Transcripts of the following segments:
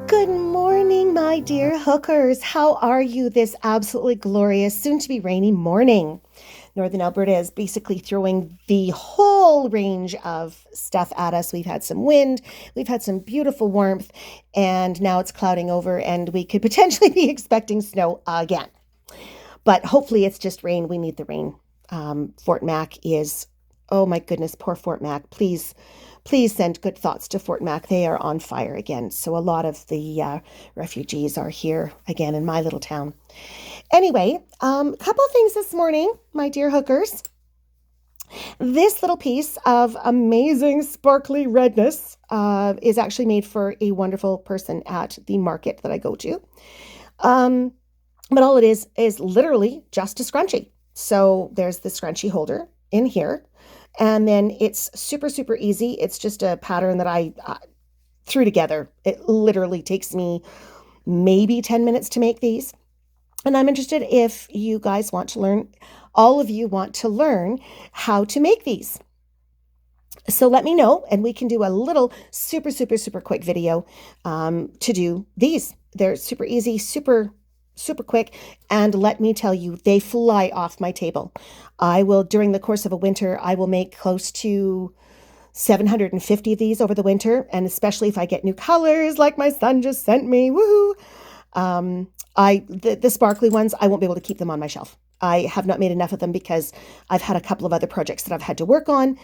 Good morning, my dear hookers. How are you this absolutely glorious, soon to be rainy morning? Northern Alberta is basically throwing the whole range of stuff at us. We've had some wind, we've had some beautiful warmth, and now it's clouding over, and we could potentially be expecting snow again. But hopefully it's just rain. We need the rain. Fort Mac is, oh my goodness, poor Fort Mac. Please send good thoughts to Fort Mac. They are on fire again. So a lot of the refugees are here again in my little town. Anyway, a couple of things this morning, my dear hookers. This little piece of amazing sparkly redness is actually made for a wonderful person at the market that I go to. But all it is literally just a scrunchie. So there's the scrunchie holder in here. And then it's super, super easy. It's just a pattern that I threw together. It literally takes me maybe 10 minutes to make these. And I'm interested if you guys want to learn, all of you want to learn how to make these. So let me know, and we can do a little super, super, super quick video to do these. They're super easy, super quick, and let me tell you, they fly off my table. I will, during the course of a winter, I will make close to 750 of these over the winter, and especially if I get new colors like my son just sent me, woohoo! The sparkly ones, I won't be able to keep them on my shelf. I have not made enough of them because I've had a couple of other projects that I've had to work on.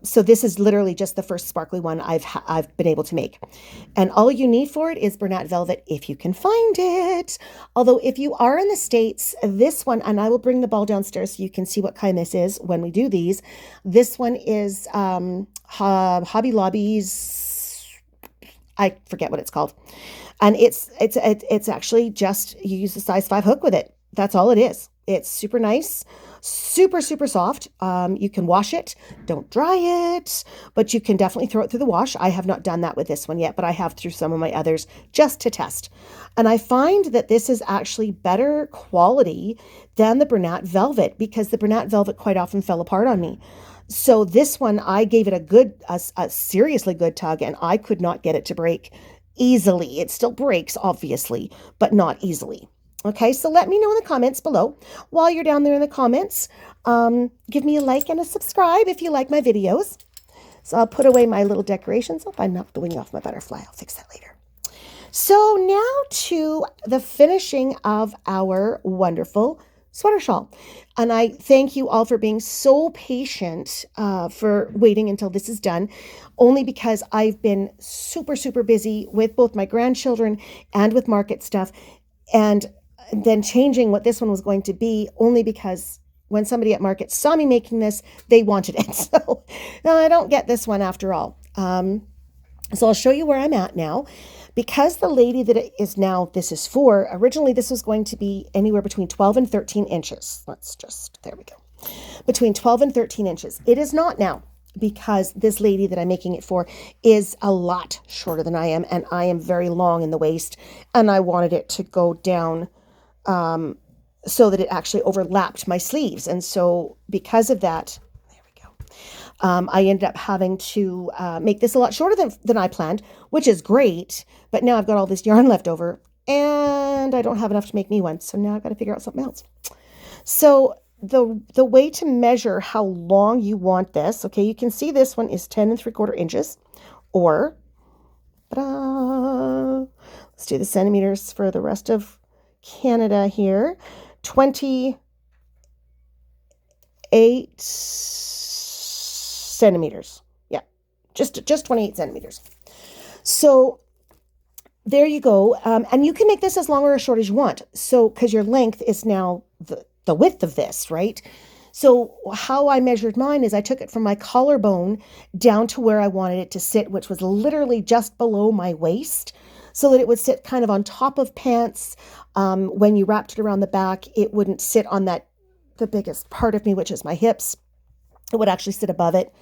So this is literally just the first sparkly one I've been able to make. And all you need for it is Bernat velvet if you can find it. Although if you are in the States, this one, and I will bring the ball downstairs so you can see what kind this is when we do these. This one is Hobby Lobby's, I forget what it's called. And it's actually just, you use a size 5 hook with it. That's all it is. It's super nice, super, super soft. You can wash it, don't dry it, but you can definitely throw it through the wash. I have not done that with this one yet, but I have through some of my others just to test. And I find that this is actually better quality than the Bernat velvet because the Bernat velvet quite often fell apart on me. So this one, I gave it a seriously good tug, and I could not get it to break easily. It still breaks, obviously, but not easily. Okay, so let me know in the comments below. While you're down there in the comments, give me a like and a subscribe if you like my videos. So I'll put away my little decorations. Oh, I knocked the wing off my butterfly. I'll fix that later. So now to the finishing of our wonderful sweater shawl. And I thank you all for being so patient for waiting until this is done, only because I've been super, super busy with both my grandchildren and with market stuff. And then changing what this one was going to be only because when somebody at market saw me making this, they wanted it. So no, I don't get this one after all. So I'll show you where I'm at now. Because the lady that it is now, this is for, originally this was going to be anywhere between 12 and 13 inches. There we go. Between 12 and 13 inches. It is not now because this lady that I'm making it for is a lot shorter than I am, and I am very long in the waist, and I wanted it to go down so that it actually overlapped my sleeves. And so because of that, there we go. I ended up having to make this a lot shorter than I planned, which is great. But now I've got all this yarn left over and I don't have enough to make me one. So now I've got to figure out something else. So the way to measure how long you want this, okay, you can see this one is 10 3/4 inches, or, let's do the centimeters for the rest of Canada here, 28 centimeters. Yeah, just 28 centimeters. So there you go. And you can make this as long or as short as you want. So, because your length is now the width of this, right? So how I measured mine is I took it from my collarbone down to where I wanted it to sit, which was literally just below my waist, so that it would sit kind of on top of pants. When you wrapped it around the back, it wouldn't sit on the biggest part of me, which is my hips. It would actually sit above it,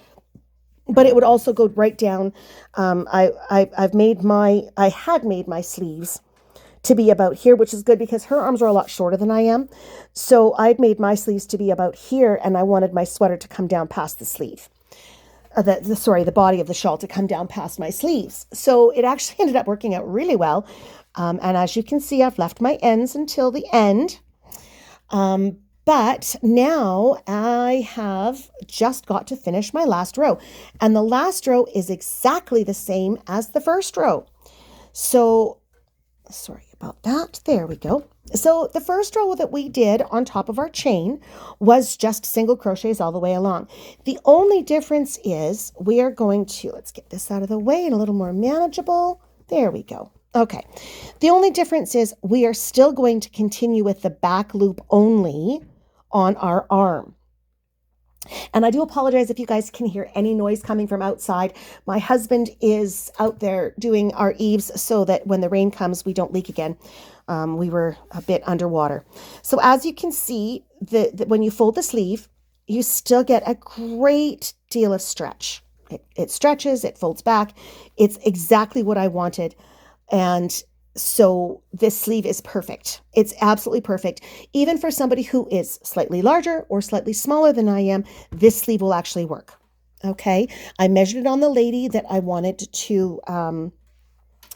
but it would also go right down. I had made my sleeves to be about here, which is good because her arms are a lot shorter than I am. So I'd made my sleeves to be about here, and I wanted my sweater to come down past the sleeve. the body of the shawl to come down past my sleeves. So it actually ended up working out really well. And as you can see, I've left my ends until the end. But now I have just got to finish my last row. And the last row is exactly the same as the first row. So, sorry about that. There we go. So the first row that we did on top of our chain was just single crochets all the way along. The only difference is we are going to, let's get this out of the way and a little more manageable. There we go. Okay. The only difference is we are still going to continue with the back loop only on our arm. And I do apologize if you guys can hear any noise coming from outside. My husband is out there doing our eaves so that when the rain comes, we don't leak again. We were a bit underwater. So as you can see, when you fold the sleeve, you still get a great deal of stretch. It stretches, it folds back. It's exactly what I wanted. And so this sleeve is perfect. It's absolutely perfect. Even for somebody who is slightly larger or slightly smaller than I am, this sleeve will actually work. Okay. I measured it on the lady that I wanted to,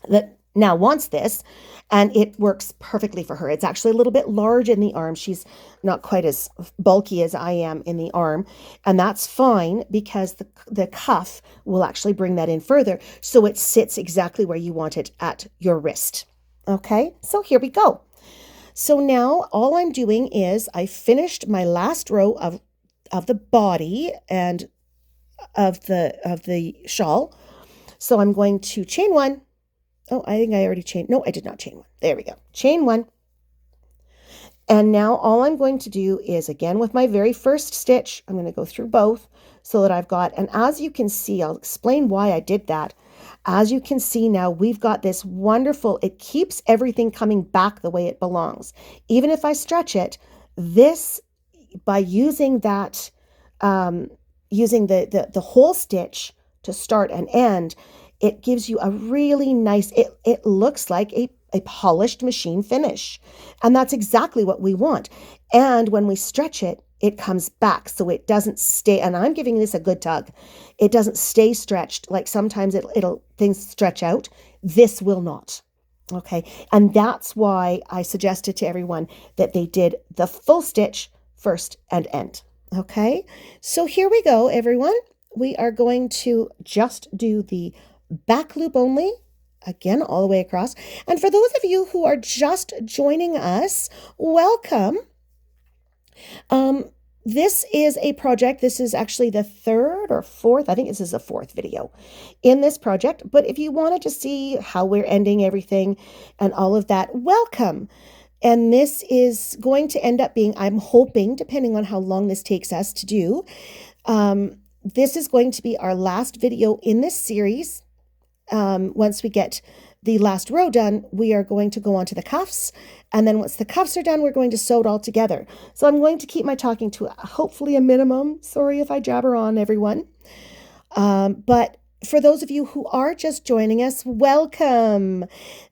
that now wants this, and it works perfectly for her. It's actually a little bit large in the arm. She's not quite as bulky as I am in the arm, and that's fine because the cuff will actually bring that in further, so it sits exactly where you want it at your wrist. Okay, so here we go. So now all I'm doing is I finished my last row of the body and of the shawl. So I'm going to chain one. Oh, I think I already chained. No, I did not chain one. There we go. Chain one. And now all I'm going to do is, again, with my very first stitch, I'm going to go through both so that I've got, and as you can see, I'll explain why I did that. As you can see now, we've got this wonderful, it keeps everything coming back the way it belongs. Even if I stretch it, this, by using that, using the whole stitch to start and end, it gives you a really nice, it looks like a polished machine finish. And that's exactly what we want. And when we stretch it, it comes back. So it doesn't stay, and I'm giving this a good tug. It doesn't stay stretched. Like sometimes things stretch out. This will not. Okay. And that's why I suggested to everyone that they did the full stitch first and end. Okay. So here we go, everyone. We are going to just do the back loop only, again, all the way across. And for those of you who are just joining us, welcome. This is a project. This is actually the third or fourth. I think this is the fourth video in this project. But if you wanted to see how we're ending everything and all of that, welcome. And this is going to end up being, I'm hoping, depending on how long this takes us to do, this is going to be our last video in this series. Once we get the last row done, we are going to go on to the cuffs. And then once the cuffs are done, we're going to sew it all together. So I'm going to keep my talking to hopefully a minimum. Sorry if I jabber on, everyone. But for those of you who are just joining us, welcome.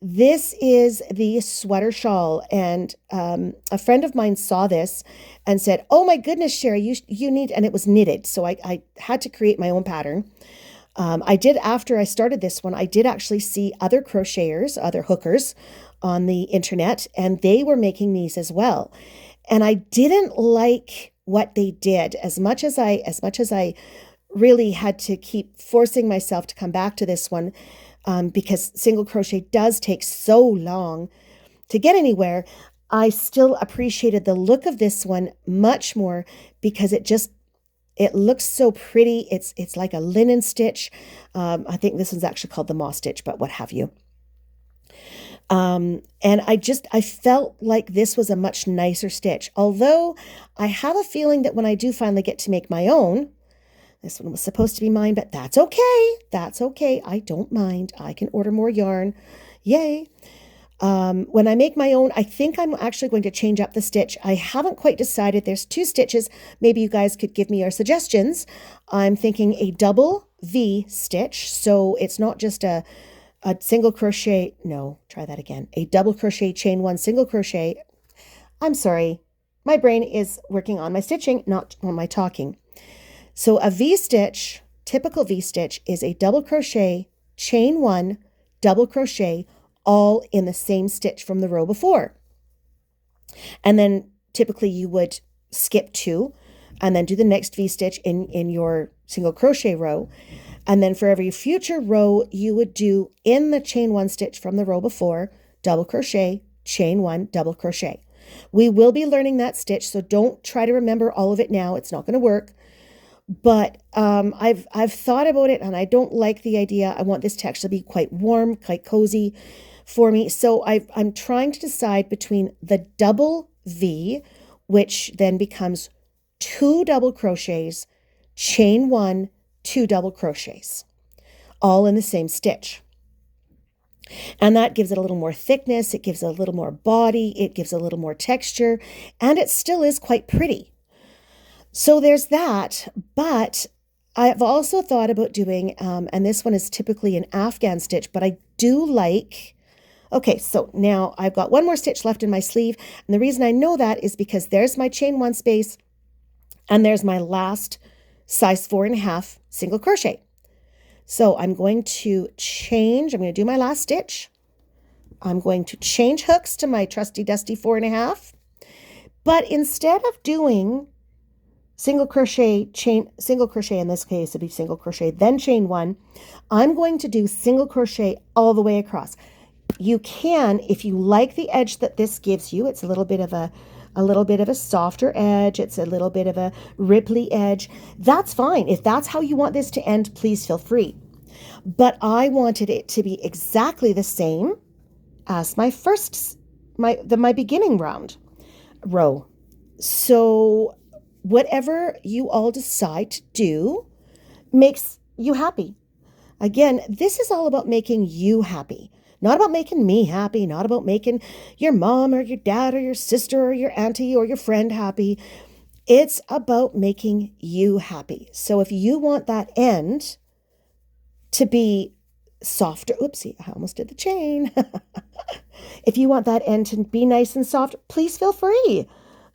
This is the sweater shawl. And a friend of mine saw this and said, oh my goodness, Sherry, you need, and it was knitted. So I had to create my own pattern. I did, after I started this one, I did actually see other crocheters, other hookers on the internet, and they were making these as well. And I didn't like what they did as much as I really had to keep forcing myself to come back to this one, because single crochet does take so long to get anywhere. I still appreciated the look of this one much more because it looks so pretty. It's like a linen stitch. I think this one's actually called the moss stitch, but what have you. And I felt like this was a much nicer stitch. Although I have a feeling that when I do finally get to make my own, this one was supposed to be mine, but that's okay. That's okay. I don't mind. I can order more yarn. Yay. When I make my own, I think I'm actually going to change up the stitch. I haven't quite decided. There's 2 stitches. Maybe you guys could give me your suggestions. I'm thinking a double V stitch. So it's not just a single crochet. No, try that again. A double crochet, chain 1, single crochet. I'm sorry. My brain is working on my stitching, not on my talking. So a V stitch, typical V-stitch is a double crochet, chain one, double crochet, all in the same stitch from the row before. And then typically you would skip two and then do the next V-stitch in your single crochet row. And then for every future row, you would do in the chain one stitch from the row before, double crochet, chain one, double crochet. We will be learning that stitch, so don't try to remember all of it now. It's not going to work. But I've thought about it, and I don't like the idea. I want this to actually be quite warm, quite cozy for me. So I'm trying to decide between the double V, which then becomes 2 double crochets, chain one, 2 double crochets, all in the same stitch. And that gives it a little more thickness, it gives it a little more body, it gives a little more texture, and it still is quite pretty. So there's that, but I've also thought about doing, and this one is typically an Afghan stitch, but I do like, okay, so now I've got one more stitch left in my sleeve, and the reason I know that is because there's my chain one space, and there's my last size 4.5 single crochet. So I'm going to do my last stitch. I'm going to change hooks to my trusty dusty 4.5. But instead of doing single crochet, in this case it'd be single crochet, then chain one, I'm going to do single crochet all the way across. You can, if you like the edge that this gives you, it's a little bit of a softer edge, it's a little bit of a ripply edge, that's fine. If that's how you want this to end, please feel free. But I wanted it to be exactly the same as my beginning row. So whatever you all decide to do makes you happy. Again, this is all about making you happy. Not about making me happy, not about making your mom or your dad or your sister or your auntie or your friend happy. It's about making you happy. So if you want that end to be softer, oopsie, I almost did the chain. If you want that end to be nice and soft, please feel free.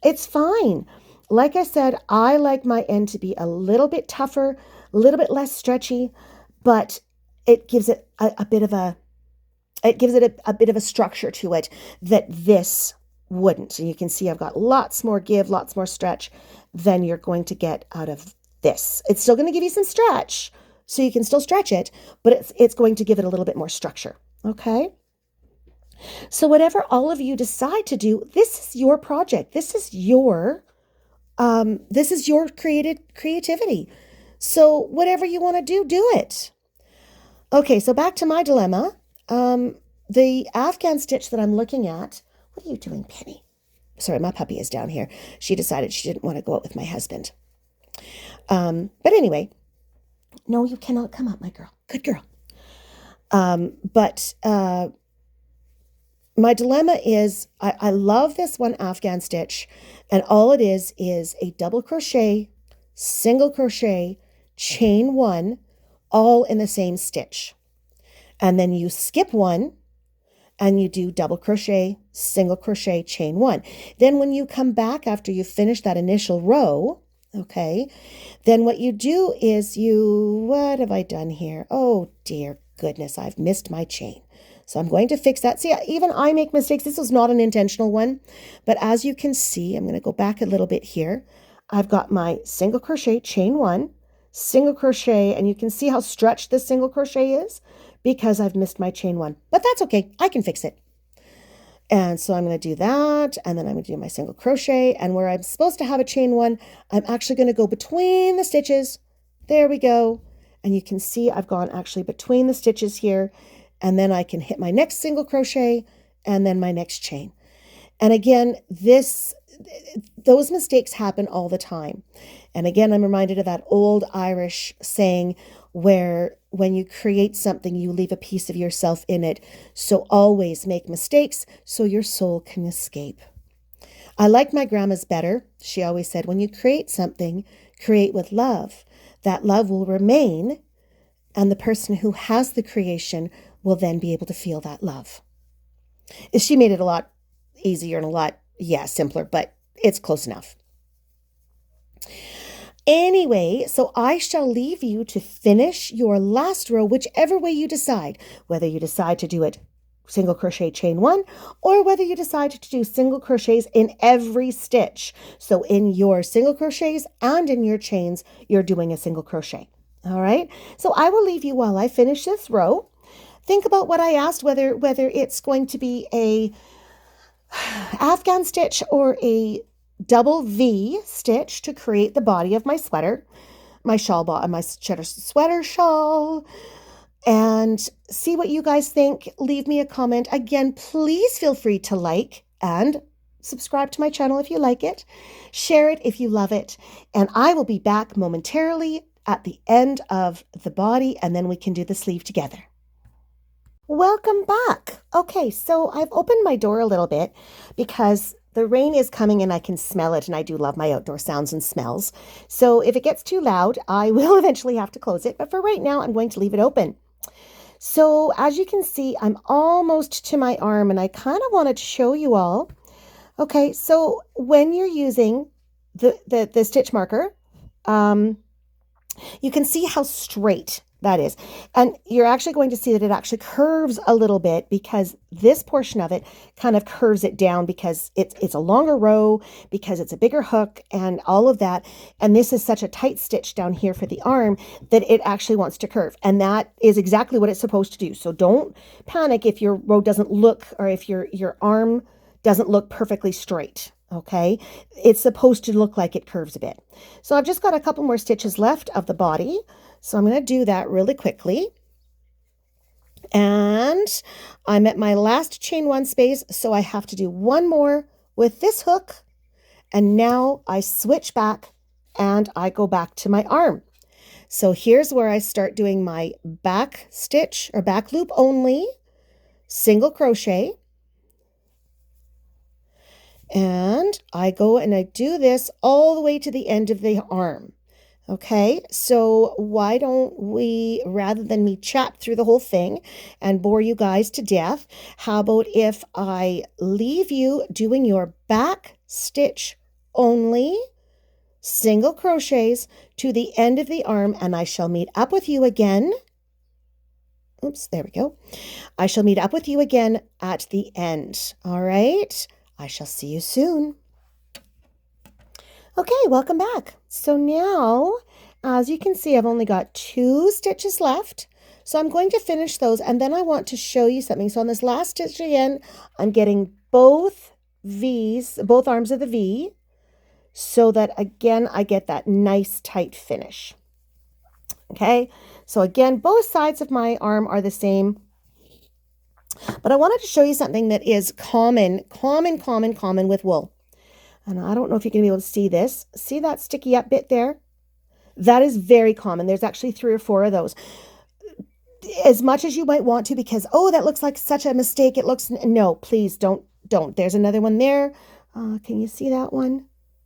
It's fine. Like I said, I like my end to be a little bit tougher, a little bit less stretchy, but it gives it a bit of a structure to it that this wouldn't. And you can see I've got lots more give, lots more stretch than you're going to get out of this. It's still going to give you some stretch, so you can still stretch it, but it's going to give it a little bit more structure. Okay? So whatever all of you decide to do, this is your project. This is your creativity. So whatever you want to do, do it. Okay, so back to my dilemma. The Afghan stitch that I'm looking at, what are you doing, Penny? Sorry, my puppy is down here. She decided she didn't want to go out with my husband. But anyway, no, you cannot come up, my girl. Good girl. But my dilemma is I love this one Afghan stitch, and all it is a double crochet, single crochet, chain one, all in the same stitch. And then you skip one and you do double crochet, single crochet, chain one. Then when you come back after you finish that initial row, okay, then what you do is what have I done here? Oh dear goodness, I've missed my chain. So I'm going to fix that. See, even I make mistakes. This was not an intentional one, but as you can see, I'm going to go back a little bit here. I've got my single crochet, chain one, single crochet, and you can see how stretched this single crochet is because I've missed my chain one, but that's okay. I can fix it. And so I'm going to do that, and then I'm going to do my single crochet, and where I'm supposed to have a chain one, I'm actually going to go between the stitches. There we go. And you can see I've gone actually between the stitches here, and then I can hit my next single crochet and then my next chain. And again, those mistakes happen all the time. And again, I'm reminded of that old Irish saying where when you create something, you leave a piece of yourself in it. So always make mistakes so your soul can escape. I like my grandma's better. She always said, when you create something, create with love. That love will remain, and the person who has the creation will then be able to feel that love. She made it a lot easier and a lot, simpler, but it's close enough. Anyway, so I shall leave you to finish your last row, whichever way you decide, whether you decide to do it single crochet chain one, or whether you decide to do single crochets in every stitch. So in your single crochets and in your chains, you're doing a single crochet. All right. So I will leave you while I finish this row. Think about what I asked, whether it's going to be a Afghan stitch or a double V stitch to create the body of my sweater, my shawl bottom, my sweater shawl, and see what you guys think. Leave me a comment. Again, please feel free to like and subscribe to my channel if you like it. Share it if you love it. And I will be back momentarily at the end of the body, and then we can do the sleeve together. Welcome back. Okay, so I've opened my door a little bit because the rain is coming and I can smell it, and I do love my outdoor sounds and smells. So if it gets too loud, I will eventually have to close it, but for right now, I'm going to leave it open. So as you can see, I'm almost to my arm, and I kind of wanted to show you all. Okay, so when you're using the stitch marker, you can see how straight that is. And you're actually going to see that it actually curves a little bit because this portion of it kind of curves it down because it's a longer row, because it's a bigger hook and all of that. And this is such a tight stitch down here for the arm that it actually wants to curve. And that is exactly what it's supposed to do. So don't panic if your row doesn't look, or if your arm doesn't look perfectly straight. Okay, it's supposed to look like it curves a bit. So I've just got a couple more stitches left of the body. So I'm going to do that really quickly. And I'm at my last chain one space, so I have to do one more with this hook. And now I switch back and I go back to my arm. So here's where I start doing my back stitch or back loop only, single crochet. And I go and I do this all the way to the end of the arm. Okay, so why don't we, rather than me chat through the whole thing and bore you guys to death, how about if I leave you doing your back stitch only, single crochets to the end of the arm, and I shall meet up with you again. Oops, there we go. I shall meet up with you again at the end. All right. I shall see you soon. Okay, welcome back. So now, as you can see, I've only got 2 stitches left. So I'm going to finish those, and then I want to show you something. So on this last stitch again, I'm getting both V's, both arms of the V, so that again, I get that nice tight finish. Okay, so again, both sides of my arm are the same. But I wanted to show you something that is common with wool. And I don't know if you can be able to see this. See that sticky up bit there? That is very common. There's actually 3 or 4 of those. As much as you might want to, because, oh, that looks like such a mistake. It looks, no, please don't. There's another one there. Can you see that one?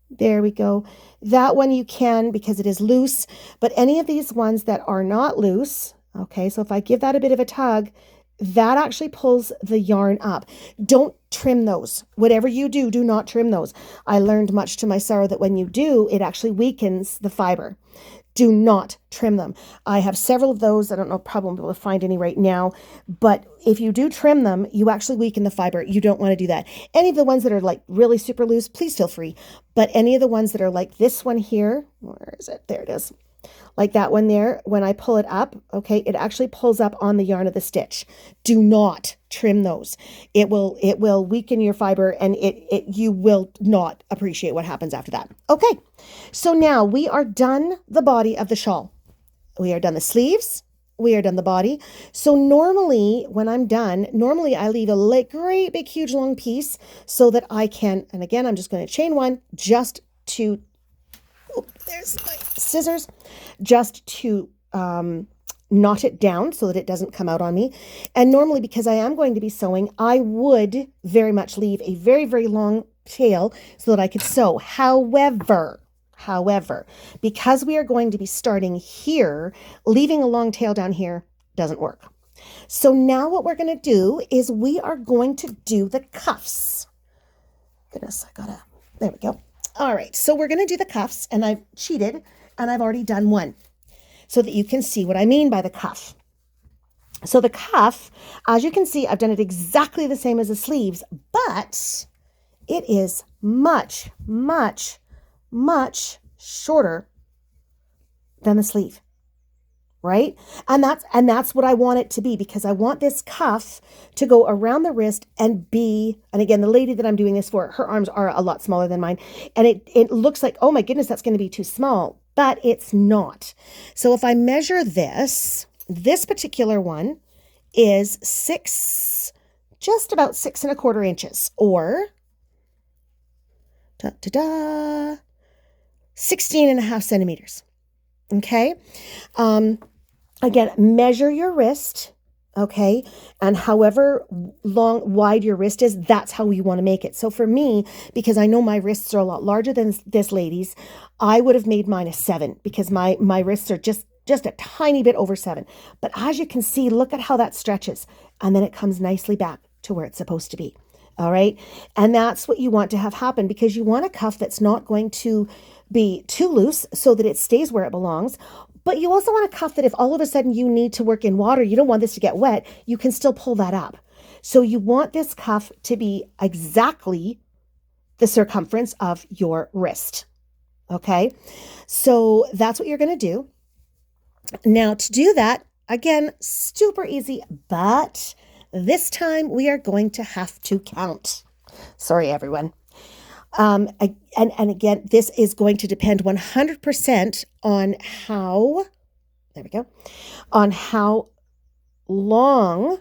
There we go. That one you can, because it is loose. But any of these ones that are not loose, okay, so if I give that a bit of a tug, that actually pulls the yarn up. Don't trim those. Whatever you do, do not trim those. I learned much to my sorrow that when you do, it actually weakens the fiber. Do not trim them. I have several of those. I don't know, probably won't be able to find any right now. But if you do trim them, you actually weaken the fiber. You don't want to do that. Any of the ones that are like really super loose, please feel free. But any of the ones that are like this one here, where is it? There it is. Like that one there, when I pull it up, okay, it actually pulls up on the yarn of the stitch. Do not trim those. It will weaken your fiber, and you will not appreciate what happens after that. Okay, so now we are done the body of the shawl. We are done the sleeves. We are done the body. So normally when I'm done, I leave a great big huge long piece so that I can, and again, I'm just going to chain one just to, oh, there's my scissors, just to knot it down so that it doesn't come out on me. And normally, because I am going to be sewing, I would very much leave a very, very long tail so that I could sew. However, because we are going to be starting here, leaving a long tail down here doesn't work. So now what we're going to do is we are going to do the cuffs. Goodness, there we go. All right, so we're going to do the cuffs, and I've cheated and I've already done one so that you can see what I mean by the cuff. So the cuff, as you can see, I've done it exactly the same as the sleeves, but it is much, much, much shorter than the sleeve, right? And that's what I want it to be, because I want this cuff to go around the wrist and again, the lady that I'm doing this for, her arms are a lot smaller than mine. And it looks like, oh my goodness, that's going to be too small, but it's not. So if I measure this particular one is just about 6¼ inches, or 16½ centimeters. Okay. Again, measure your wrist. Okay. And however wide your wrist is, that's how you want to make it. So for me, because I know my wrists are a lot larger than this lady's, I would have made mine a 7, because my wrists are just a tiny bit over 7. But as you can see, look at how that stretches. And then it comes nicely back to where it's supposed to be. All right. And that's what you want to have happen, because you want a cuff that's not going to be too loose so that it stays where it belongs. But you also want a cuff that if all of a sudden you need to work in water, you don't want this to get wet, you can still pull that up. So you want this cuff to be exactly the circumference of your wrist. Okay. So that's what you're going to do. Now to do that, again, super easy, but this time we are going to have to count. Sorry, everyone. And again, this is going to depend 100% on how long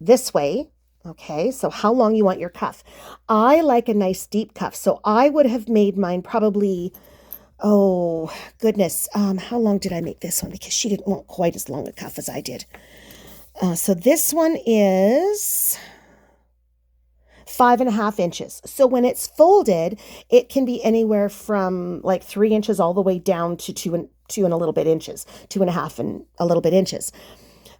this way. Okay, so how long you want your cuff. I like a nice deep cuff, so I would have made mine probably, oh goodness, how long did I make this one? Because she didn't want quite as long a cuff as I did. So this one is 5½ inches. So when it's folded, it can be anywhere from like 3 inches all the way down to 2 and a little bit inches, 2½ and a little bit inches.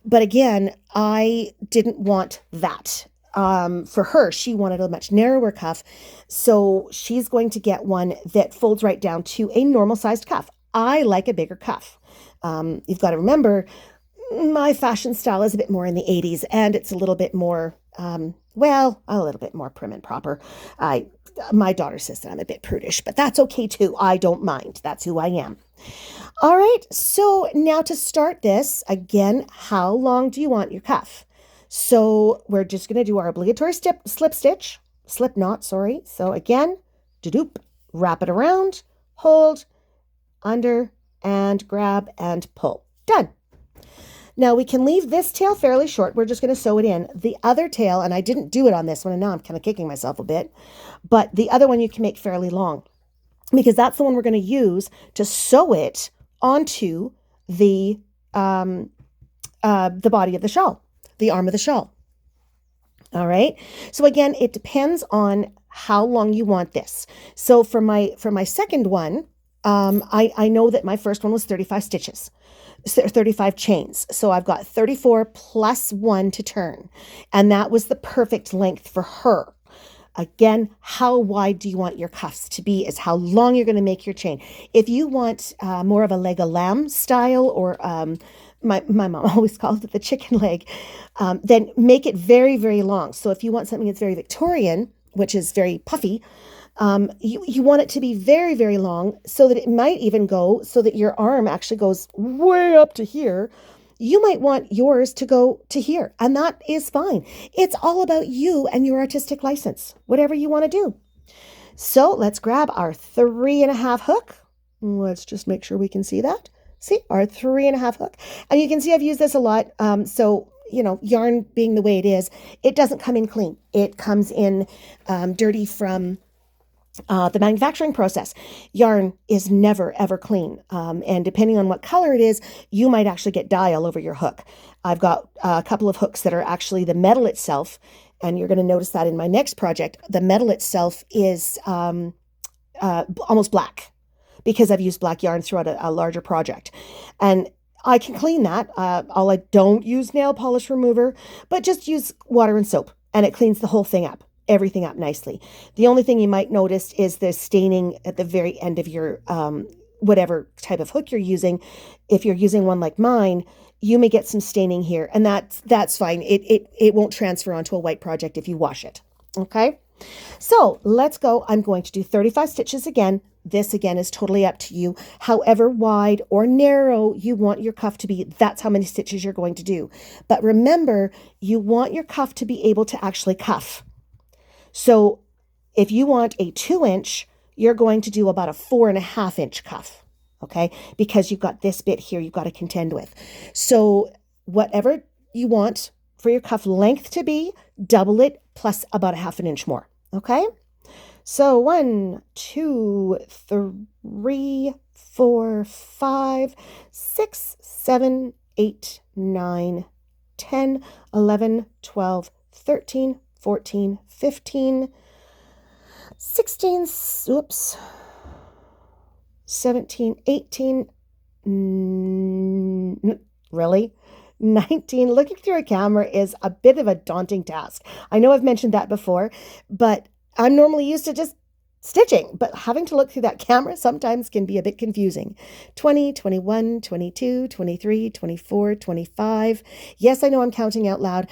But again, I didn't want that. For her, she wanted a much narrower cuff. So she's going to get one that folds right down to a normal sized cuff. I like a bigger cuff. You've got to remember, my fashion style is a bit more in the 80s, and it's a little bit more, a little bit more prim and proper. My daughter says that I'm a bit prudish, but that's okay too. I don't mind. That's who I am. All right. So now to start this, again, how long do you want your cuff? So we're just going to do our obligatory slip knot. So again, wrap it around, hold, under, and grab and pull. Done. Now we can leave this tail fairly short. We're just going to sew it in. The other tail, and I didn't do it on this one, and now I'm kind of kicking myself a bit, but the other one you can make fairly long, because that's the one we're going to use to sew it onto the body of the shawl, the arm of the shawl. All right. So again, it depends on how long you want this. So for my second one, I know that my first one was 35 stitches. 35 chains. So I've got 34 plus 1 to turn. And that was the perfect length for her. Again, how wide do you want your cuffs to be is how long you're going to make your chain. If you want more of a leg of lamb style, or my mom always calls it the chicken leg, then make it very, very long. So if you want something that's very Victorian, which is very puffy, you want it to be very, very long, so that it might even go so that your arm actually goes way up to here. You might want yours to go to here, and that is fine. It's all about you and your artistic license, whatever you want to do. So let's grab our 3½ hook. Let's just make sure we can see that. See, our 3½ hook. And you can see I've used this a lot. So, yarn being the way it is, it doesn't come in clean. It comes in dirty from the manufacturing process. Yarn is never, ever clean. And depending on what color it is, you might actually get dye all over your hook. I've got a couple of hooks that are actually the metal itself. And you're going to notice that in my next project, the metal itself is almost black, because I've used black yarn throughout a larger project. And I can clean that. I don't use nail polish remover, but just use water and soap, and it cleans the whole thing up. Everything up nicely. The only thing you might notice is the staining at the very end of your whatever type of hook you're using. If you're using one like mine, you may get some staining here, and that's fine. It won't transfer onto a white project if you wash it. Okay, so let's go. I'm going to do 35 stitches again. This again is totally up to you. However wide or narrow you want your cuff to be, that's how many stitches you're going to do. But remember, you want your cuff to be able to actually cuff. So if you want a 2-inch, you're going to do about a 4.5-inch cuff, okay? Because you've got this bit here you've got to contend with. So whatever you want for your cuff length to be, double it plus about a 1/2 inch more, okay? So 1, 2, 3, 4, 5, 6, 7, 8, 9, 10, 11, 12, 13, 14, 15, 16, oops, 17, 18, really? 19. Looking through a camera is a bit of a daunting task. I know I've mentioned that before, but I'm normally used to just stitching, but having to look through that camera sometimes can be a bit confusing. 20, 21, 22, 23, 24, 25. Yes, I know I'm counting out loud.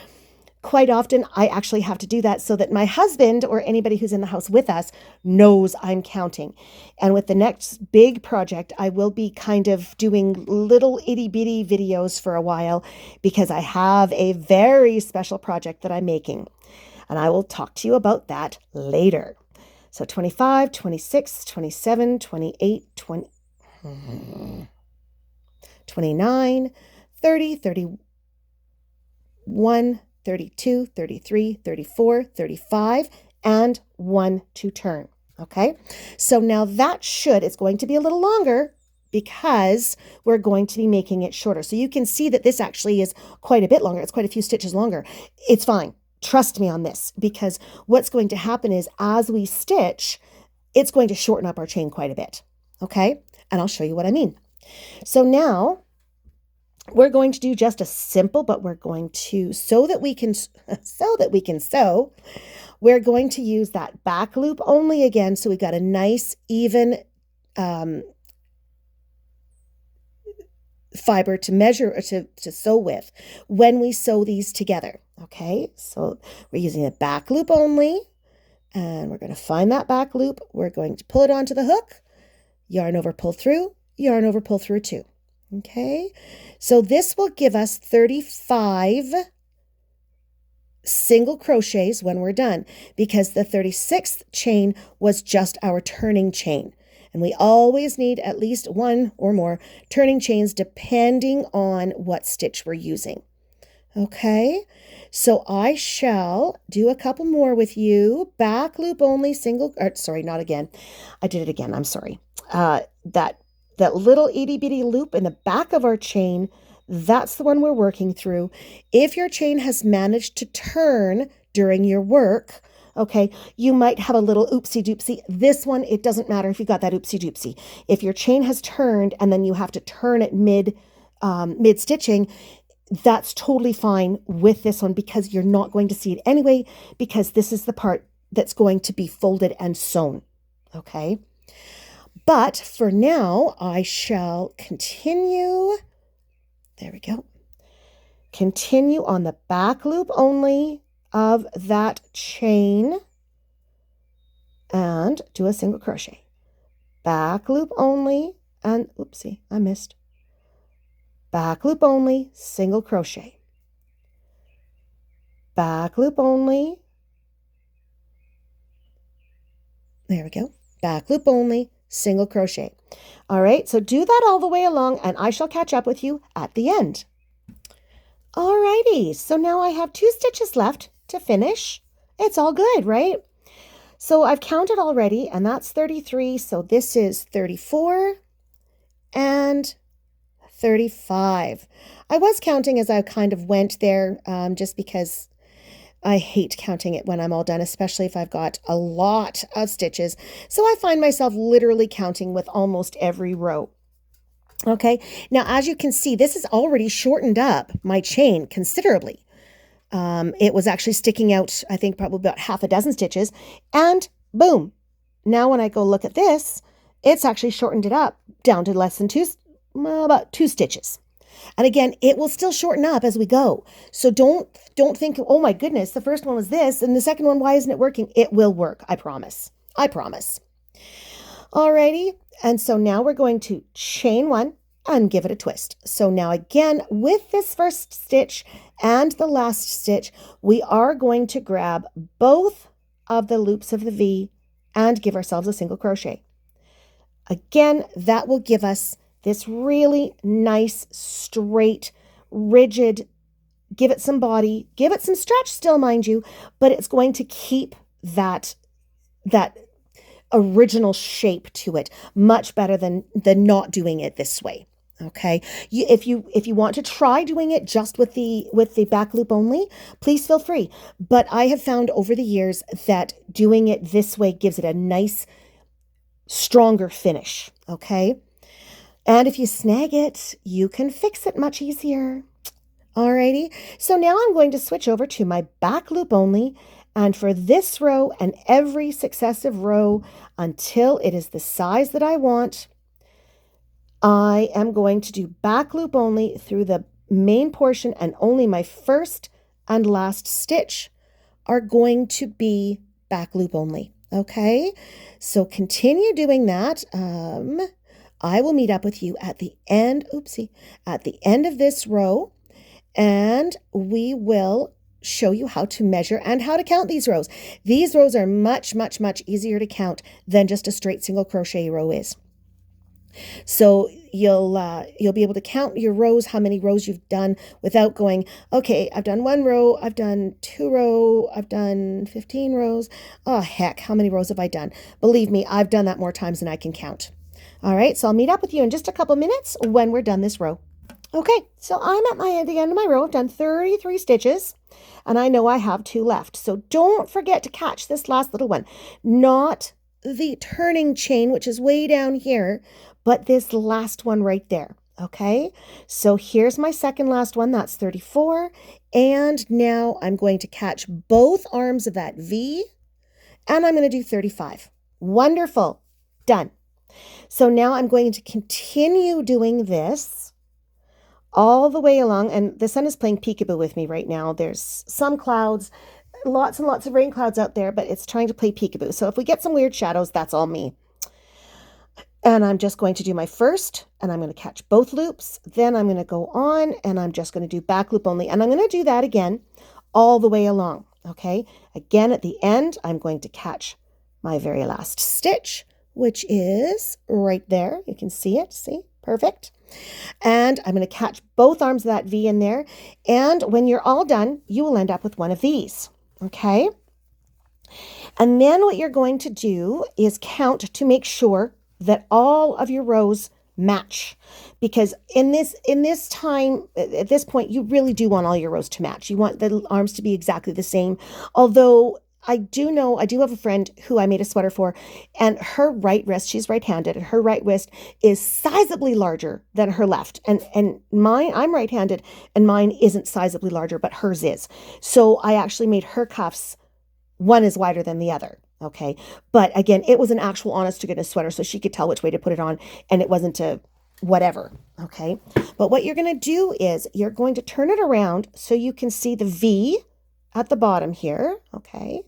Quite often, I actually have to do that so that my husband or anybody who's in the house with us knows I'm counting. And with the next big project, I will be kind of doing little itty bitty videos for a while because I have a very special project that I'm making. And I will talk to you about that later. So 25, 26, 27, 28, 29, 30, 31, 32, 33, 34, 35, and 1 to turn. Okay, so now that it's going to be a little longer because we're going to be making it shorter. So you can see that this actually is quite a bit longer. It's quite a few stitches longer. It's fine. Trust me on this, because what's going to happen is as we stitch, it's going to shorten up our chain quite a bit. Okay, and I'll show you what I mean. So now we're going to do just a simple, but we're going to, so that we can sew, we're going to use that back loop only again. So we got a nice even fiber to measure or to sew with when we sew these together. Okay, so we're using a back loop only, and we're going to find that back loop. We're going to pull it onto the hook, yarn over, pull through, yarn over, pull through 2. Okay, so this will give us 35 single crochets when we're done, because the 36th chain was just our turning chain. And we always need at least 1 or more turning chains depending on what stitch we're using. Okay, so I shall do a couple more with you. Back loop only, single, or sorry, not again. I did it again, I'm sorry. That little itty bitty loop in the back of our chain, that's the one we're working through. If your chain has managed to turn during your work, okay, you might have a little oopsie doopsie. This one, it doesn't matter if you got that oopsie doopsie. If your chain has turned and then you have to turn it mid stitching, that's totally fine with this one, because you're not going to see it anyway, because this is the part that's going to be folded and sewn. Okay. But for now, I shall continue. There we go. Continue on the back loop only of that chain and do a single crochet. Back loop only, and oopsie, I missed. Back loop only, single crochet. Back loop only. There we go. Back loop only, single crochet. All right, so do that all the way along, and I shall catch up with you at the end. All righty, so now I have 2 stitches left to finish. It's all good, right? So I've counted already, and that's 33. So this is 34 and 35. I was counting as I kind of went there, just because I hate counting it when I'm all done, especially if I've got a lot of stitches. So I find myself literally counting with almost every row. Okay, now as you can see, this has already shortened up my chain considerably. It was actually sticking out, I think, probably about half a dozen stitches, and boom. Now when I go look at this, it's actually shortened it up down to less than about 2 stitches. And again, it will still shorten up as we go. So don't think, oh my goodness, the first one was this and the second one, why isn't it working? It will work. I promise. I promise. Alrighty. And so now we're going to chain 1 and give it a twist. So now again, with this first stitch and the last stitch, we are going to grab both of the loops of the V and give ourselves a single crochet. Again, that will give us this really nice, straight, rigid, give it some body, give it some stretch still, mind you, but it's going to keep that original shape to it much better than not doing it this way. Okay. If you want to try doing it just with the back loop only, please feel free. But I have found over the years that doing it this way gives it a nice, stronger finish. Okay. And if you snag it, you can fix it much easier. Alrighty. So now I'm going to switch over to my back loop only. And for this row and every successive row until it is the size that I want, I am going to do back loop only through the main portion, and only my first and last stitch are going to be back loop only. Okay, so continue doing that. I will meet up with you at the end, at the end of this row, and we will show you how to measure and how to count these rows. These rows are much, much, much easier to count than just a straight single crochet row is. So you'll be able to count your rows, how many rows you've done without going, okay, I've done 1 row, I've done 2 rows, I've done 15 rows. Oh, heck, how many rows have I done? Believe me, I've done that more times than I can count. All right, so I'll meet up with you in just a couple minutes when we're done this row. Okay, so I'm at the end of my row. I've done 33 stitches, and I know I have 2 left. So don't forget to catch this last little one. Not the turning chain, which is way down here, but this last one right there. Okay, so here's my second last one. That's 34. And now I'm going to catch both arms of that V, and I'm going to do 35. Wonderful. Done. So now I'm going to continue doing this all the way along, and the sun is playing peekaboo with me right now. There's some clouds, lots and lots of rain clouds out there, but it's trying to play peekaboo. So if we get some weird shadows, that's all me. And I'm just going to do my first, and I'm going to catch both loops. Then I'm going to go on, and I'm just going to do back loop only. And I'm going to do that again all the way along. Okay. Again, at the end, I'm going to catch my very last stitch, which is right there. You can see it. See? Perfect. And I'm going to catch both arms of that V in there. And when you're all done, you will end up with one of these. Okay. And then what you're going to do is count to make sure that all of your rows match, because in this time, at this point, you really do want all your rows to match. You want the arms to be exactly the same. Although I do have a friend who I made a sweater for, and her right wrist, she's right-handed, and her right wrist is sizably larger than her left. And mine, I'm right-handed, and mine isn't sizably larger, but hers is. So I actually made her cuffs, one is wider than the other. Okay. But again, it was an actual honest to goodness sweater, so she could tell which way to put it on, and it wasn't a whatever. Okay. But what you're going to do is you're going to turn it around so you can see the V at the bottom here. Okay.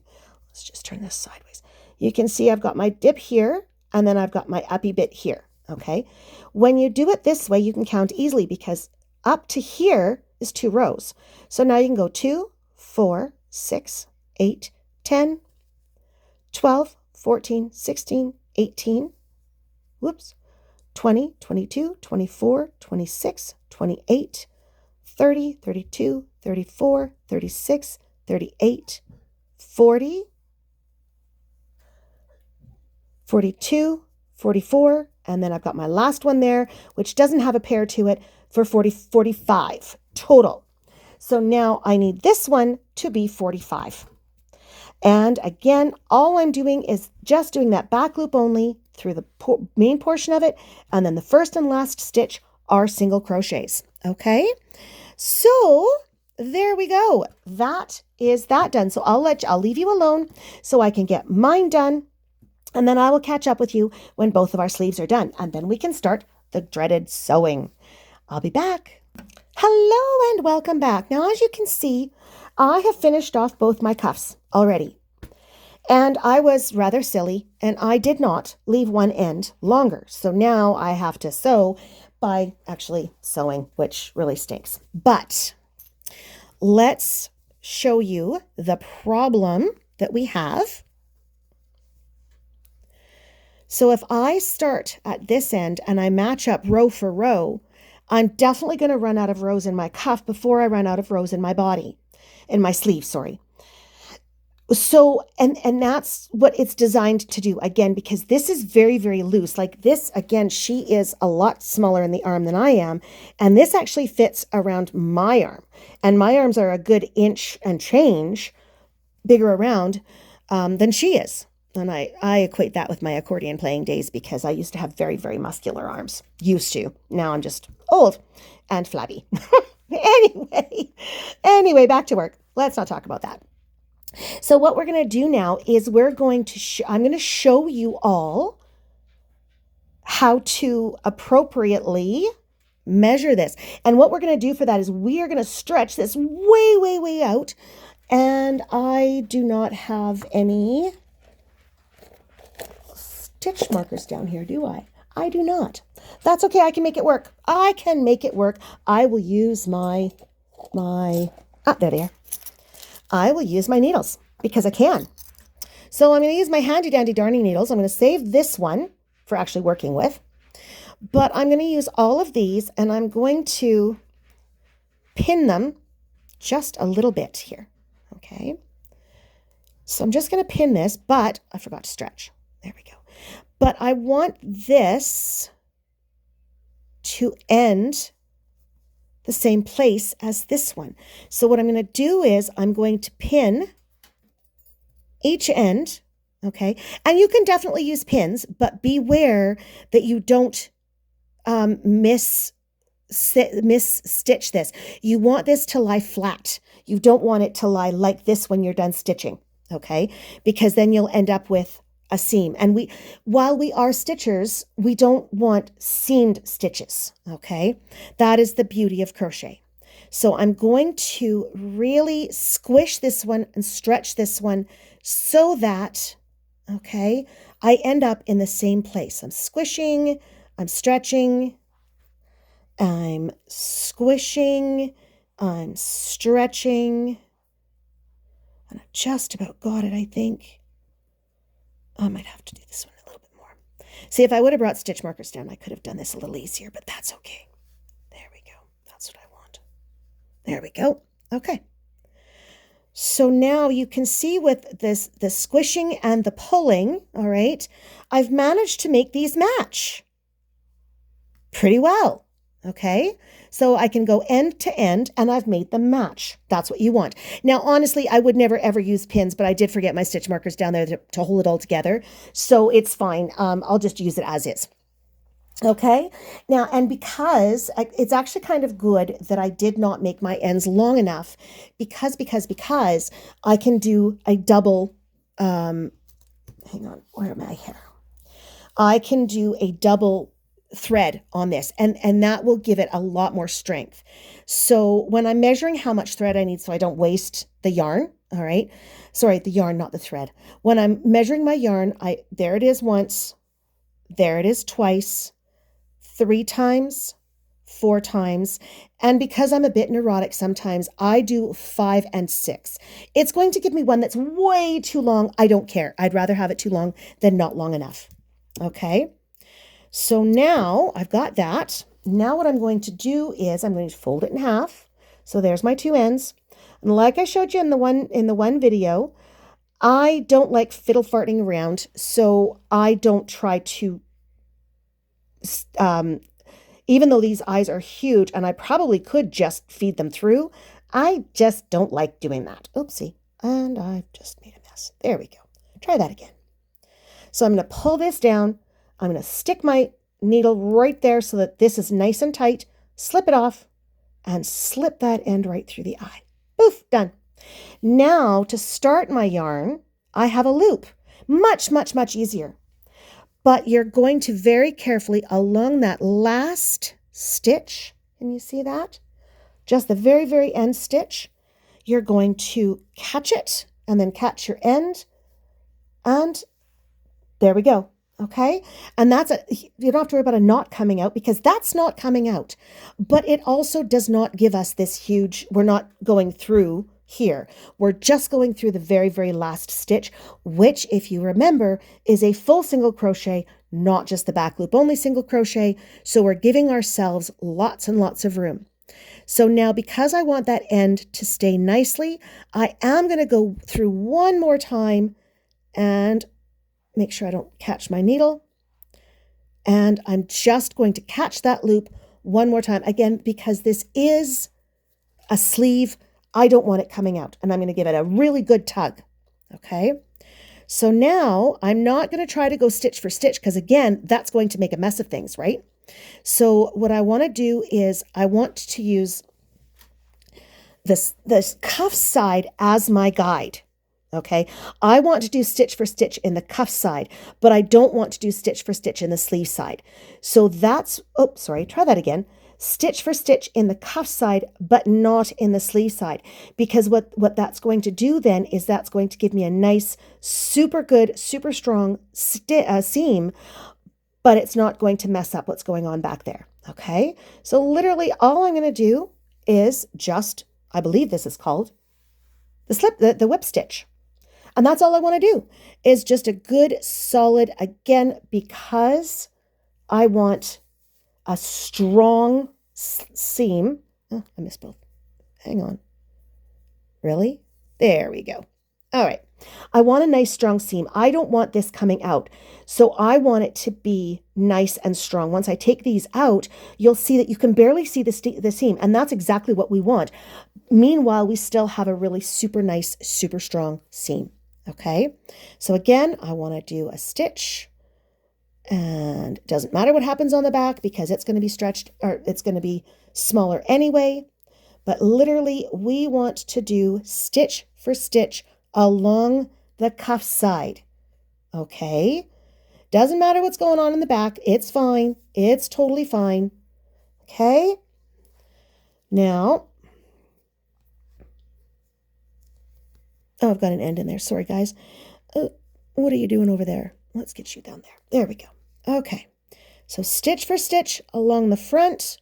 Let's just turn this sideways. You can see I've got my dip here, and then I've got my uppy bit here. Okay. When you do it this way, you can count easily because up to here is 2 rows. So now you can go 2, 4, 6, 8, 10, 12, 14, 16, 18, 20, 22, 24, 26, 28, 30, 32, 34, 36, 38, 40, 42, 44, and then I've got my last one there, which doesn't have a pair to it, for 45 total. So now I need this one to be 45. And again, all I'm doing is just doing that back loop only through the main portion of it. And then the first and last stitch are single crochets. Okay. So there we go. That is that done. So I'll leave you alone so I can get mine done. And then I will catch up with you when both of our sleeves are done. And then we can start the dreaded sewing. I'll be back. Hello and welcome back. Now, as you can see, I have finished off both my cuffs already. And I was rather silly, and I did not leave one end longer. So now I have to sew by actually sewing, which really stinks. But let's show you the problem that we have. So if I start at this end and I match up row for row, I'm definitely going to run out of rows in my cuff before I run out of rows in my body, in my sleeve, sorry. So, and that's what it's designed to do, again, because this is very, very loose. Like this, again, she is a lot smaller in the arm than I am. And this actually fits around my arm. And my arms are a good inch and change bigger around than she is. And I equate that with my accordion playing days because I used to have very, very muscular arms. Used to. Now I'm just old and flabby. Anyway, back to work. Let's not talk about that. So what we're going to do now is I'm going to show you all how to appropriately measure this. And what we're going to do for that is we are going to stretch this way, way, way out. And I do not have any stitch markers down here, do I? I do not. That's okay. I can make it work. I can make it work. I will use there they are. I will use my needles because I can. So I'm going to use my handy dandy darning needles. I'm going to save this one for actually working with, but I'm going to use all of these and I'm going to pin them just a little bit here. Okay. So I'm just going to pin this, but I forgot to stretch. There we go. But I want this to end the same place as this one. So what I'm going to do is I'm going to pin each end, okay? And you can definitely use pins, but beware that you don't miss stitch this. You want this to lie flat. You don't want it to lie like this when you're done stitching, okay? Because then you'll end up with a seam. And while we are stitchers, we don't want seamed stitches, okay? That is the beauty of crochet. So I'm going to really squish this one and stretch this one so that, okay, I end up in the same place. I'm squishing, I'm stretching, I'm squishing, I'm stretching, and I've just about got it, I think. I might have to do this one a little bit more. See, if I would have brought stitch markers down, I could have done this a little easier, but that's okay. There we go. That's what I want. There we go. Okay. So now you can see with this, the squishing and the pulling, all right, I've managed to make these match pretty well. Okay. So I can go end to end and I've made them match. That's what you want. Now, honestly, I would never ever use pins, but I did forget my stitch markers down there to hold it all together. So it's fine. I'll just use it as is. Okay. Now, and because it's actually kind of good that I did not make my ends long enough because I can do a double, hang on, where am I here? I can do a double thread on this and that will give it a lot more strength. So when I'm measuring how much thread I need so I don't waste the yarn, all right, sorry, the yarn, not the thread. When I'm measuring my yarn, there it is once, there it is twice, 3 times, 4 times, and because I'm a bit neurotic sometimes, I do 5 and 6. It's going to give me one that's way too long. I don't care. I'd rather have it too long than not long enough. Okay. So now I've got that. Now what I'm going to do is I'm going to fold it in half. So there's my 2 ends. And like I showed you in the one video, I don't like fiddle farting around. So I don't try to, even though these eyes are huge and I probably could just feed them through, I just don't like doing that. Oopsie. And I've just made a mess. There we go. Try that again. So I'm going to pull this down. I'm going to stick my needle right there so that this is nice and tight, slip it off, and slip that end right through the eye. Poof, done. Now to start my yarn, I have a loop. Much, much, much easier. but you're going to very carefully along that last stitch. Can you see that? Just the very, very end stitch. You're going to catch it and then catch your end. And there we go. Okay. And you don't have to worry about a knot coming out because that's not coming out. But it also does not give us this huge, we're not going through here. We're just going through the very, very last stitch, which, if you remember, is a full single crochet, not just the back loop only single crochet. So we're giving ourselves lots and lots of room. So now, because I want that end to stay nicely, I am going to go through one more time and make sure I don't catch my needle. And I'm just going to catch that loop one more time. Again, because this is a sleeve, I don't want it coming out. And I'm going to give it a really good tug. Okay. So now I'm not going to try to go stitch for stitch because, again, that's going to make a mess of things, right? So what I want to do is I want to use this cuff side as my guide. Okay, I want to do stitch for stitch in the cuff side, but I don't want to do stitch for stitch in the sleeve side. So that's, try that again. Stitch for stitch in the cuff side, but not in the sleeve side. Because what that's going to do then is that's going to give me a nice, super good, super strong seam, but it's not going to mess up what's going on back there. Okay, so literally all I'm going to do is just, I believe this is called the whip stitch. And that's all I want to do is just a good solid, again, because I want a strong seam. Oh, I missed both. Hang on. Really? There we go. All right. I want a nice strong seam. I don't want this coming out. So I want it to be nice and strong. Once I take these out, you'll see that you can barely see the seam. And that's exactly what we want. Meanwhile, we still have a really super nice, super strong seam. Okay. So again, I want to do a stitch. And it doesn't matter what happens on the back because it's going to be stretched or it's going to be smaller anyway. But literally, we want to do stitch for stitch along the cuff side. Okay. Doesn't matter what's going on in the back. It's fine. It's totally fine. Okay. Now, oh, I've got an end in there. Sorry, guys. What are you doing over there? Let's get you down there. There we go. Okay. So stitch for stitch along the front.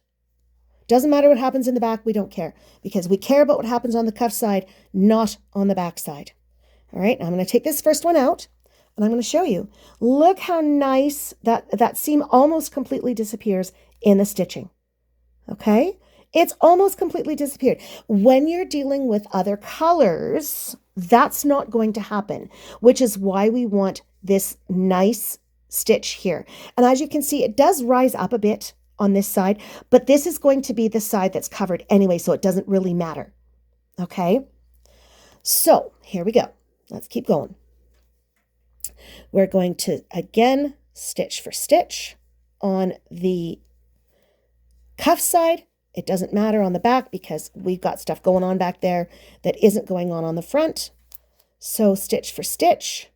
Doesn't matter what happens in the back. We don't care because we care about what happens on the cuff side, not on the back side. All right. Now I'm going to take this first one out and I'm going to show you. Look how nice that seam almost completely disappears in the stitching. Okay. It's almost completely disappeared. When you're dealing with other colors, that's not going to happen, which is why we want this nice stitch here. And as you can see, it does rise up a bit on this side, but this is going to be the side that's covered anyway, so it doesn't really matter. Okay. So here we go. Let's keep going. We're going to, again, stitch for stitch on the cuff side. It doesn't matter on the back because we've got stuff going on back there that isn't going on the front. So stitch for stitch.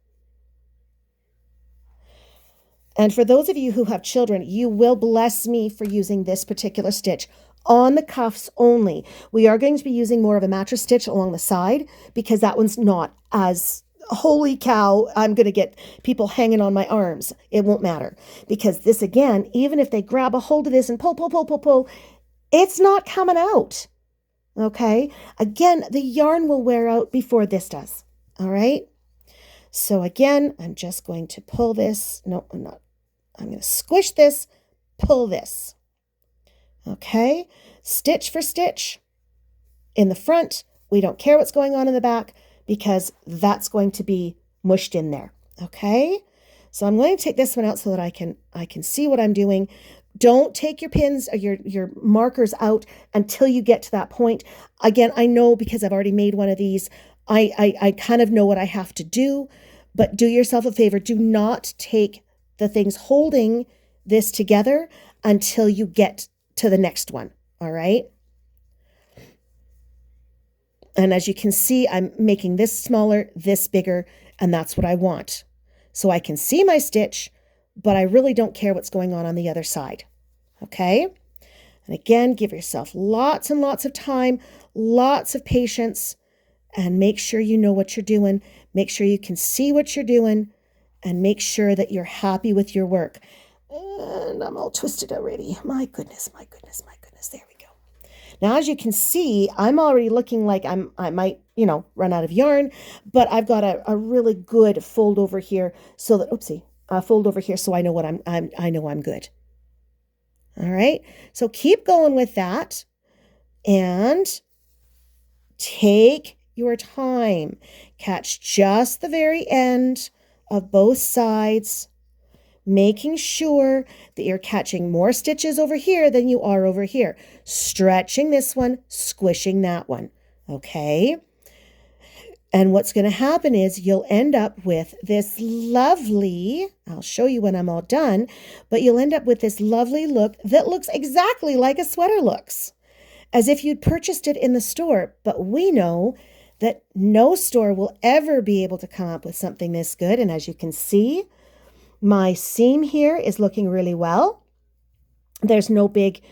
And for those of you who have children, you will bless me for using this particular stitch on the cuffs only. We are going to be using more of a mattress stitch along the side because that one's not as, holy cow, I'm going to get people hanging on my arms. It won't matter because this, again, even if they grab a hold of this and pull, it's not coming out. Okay. Again, the yarn will wear out before this does. All right. So again, I'm just going to pull this. No, I'm not. I'm going to squish this, pull this. Okay. Stitch for stitch in the front. We don't care what's going on in the back because that's going to be mushed in there. Okay. So I'm going to take this one out so that I can see what I'm doing. Don't take your pins or your markers out until you get to that point. Again, I know because I've already made one of these. I kind of know what I have to do, but do yourself a favor. Do not take the things holding this together until you get to the next one. All right. And as you can see, I'm making this smaller, this bigger, and that's what I want. So I can see my stitch, but I really don't care what's going on the other side. Okay? And again, give yourself lots and lots of time, lots of patience, and make sure you know what you're doing. Make sure you can see what you're doing, and make sure that you're happy with your work. And I'm all twisted already. My goodness, my goodness, my goodness. There we go. Now, as you can see, I'm already looking like I might, run out of yarn, but I've got a really good fold over here so that, fold over here so I know what I know I'm good. All right. So keep going with that and take your time. Catch just the very end of both sides, making sure that you're catching more stitches over here than you are over here. Stretching this one, squishing that one. Okay? And what's going to happen is you'll end up with this lovely, I'll show you when I'm all done, but you'll end up with this lovely look that looks exactly like a sweater looks, as if you'd purchased it in the store. But we know that no store will ever be able to come up with something this good. And as you can see, my seam here is looking really well. There's no big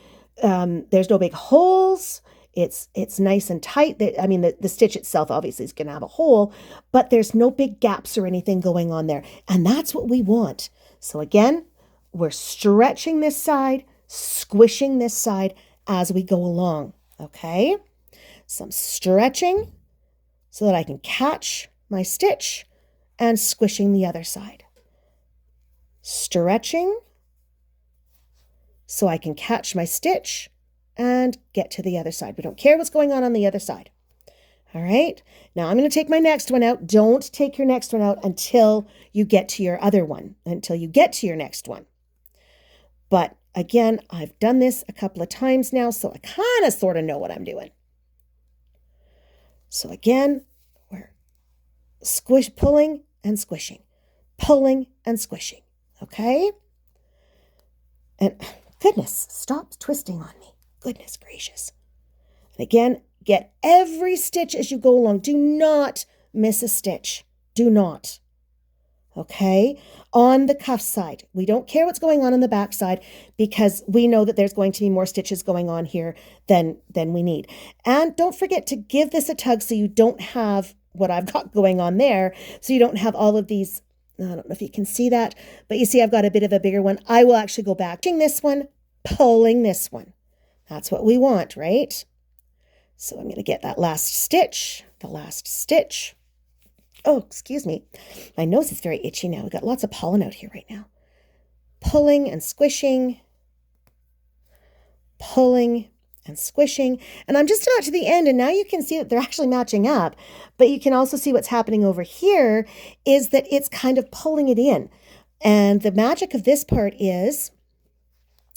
holes. It's nice and tight. The stitch itself obviously is going to have a hole, but there's no big gaps or anything going on there. And that's what we want. So again, we're stretching this side, squishing this side as we go along. Okay? So I'm stretching so that I can catch my stitch and squishing the other side. Stretching so I can catch my stitch and get to the other side. We don't care what's going on the other side. All right. Now I'm going to take my next one out. Don't take your next one out until you get to your other one, until you get to your next one. But again, I've done this a couple of times now, so I kind of sort of know what I'm doing. So again, we're pulling and squishing, pulling and squishing. Okay? And goodness, stop twisting on me. Goodness gracious. And again, get every stitch as you go along. Do not miss a stitch. Do not. Okay? On the cuff side, we don't care what's going on the back side because we know that there's going to be more stitches going on here than we need. And don't forget to give this a tug so you don't have what I've got going on there. So you don't have all of these, I don't know if you can see that, but you see I've got a bit of a bigger one. I will actually go back to this one, pulling this one. That's what we want, right? So I'm going to get that last stitch, the last stitch. Oh, excuse me. My nose is very itchy now. We've got lots of pollen out here right now. Pulling and squishing. Pulling and squishing. And I'm just about to the end, and now you can see that they're actually matching up. But you can also see what's happening over here is that it's kind of pulling it in. And the magic of this part is,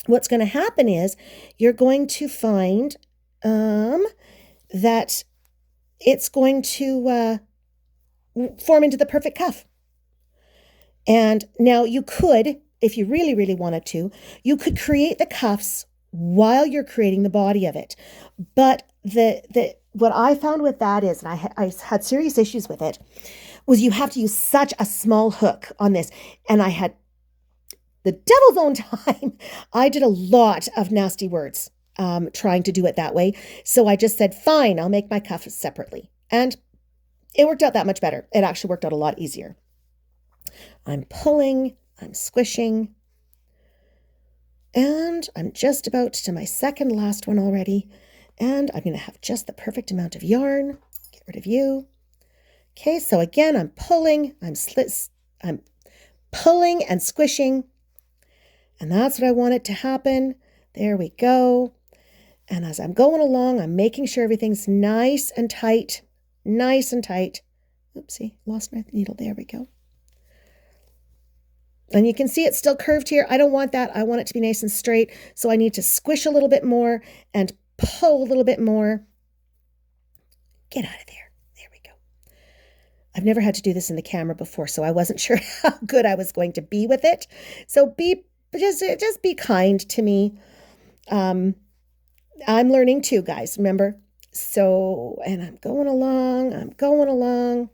what's going to happen is you're going to find that it's going to form into the perfect cuff. And now you could, if you really, really wanted to, you could create the cuffs while you're creating the body of it. But what I found with that is, and I had serious issues with it, was you have to use such a small hook on this. And I had the devil's own time. I did a lot of nasty words trying to do it that way. So I just said, fine, I'll make my cuffs separately. And it worked out that much better. It actually worked out a lot easier. I'm pulling, I'm squishing, and I'm just about to my second last one already. And I'm going to have just the perfect amount of yarn. Get rid of you. Okay, so again, I'm pulling, I'm pulling and squishing. And that's what I want it to happen. There we go. And as I'm going along, I'm making sure everything's nice and tight. Nice and tight. Oopsie, lost my needle. There we go. And you can see it's still curved here. I don't want that. I want it to be nice and straight. So I need to squish a little bit more and pull a little bit more. Get out of there. There we go. I've never had to do this in the camera before, so I wasn't sure how good I was going to be with it. So just be kind to me. I'm learning too, guys, remember? So, and I'm going along.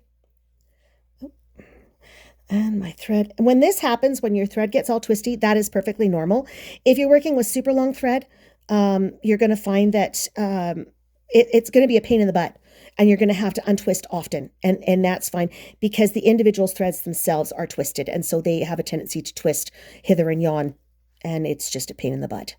And my thread, when this happens, when your thread gets all twisty, that is perfectly normal. If you're working with super long thread, you're going to find that it's going to be a pain in the butt, and you're going to have to untwist often. And that's fine, because the individual threads themselves are twisted. And so they have a tendency to twist hither and yon, and it's just a pain in the butt.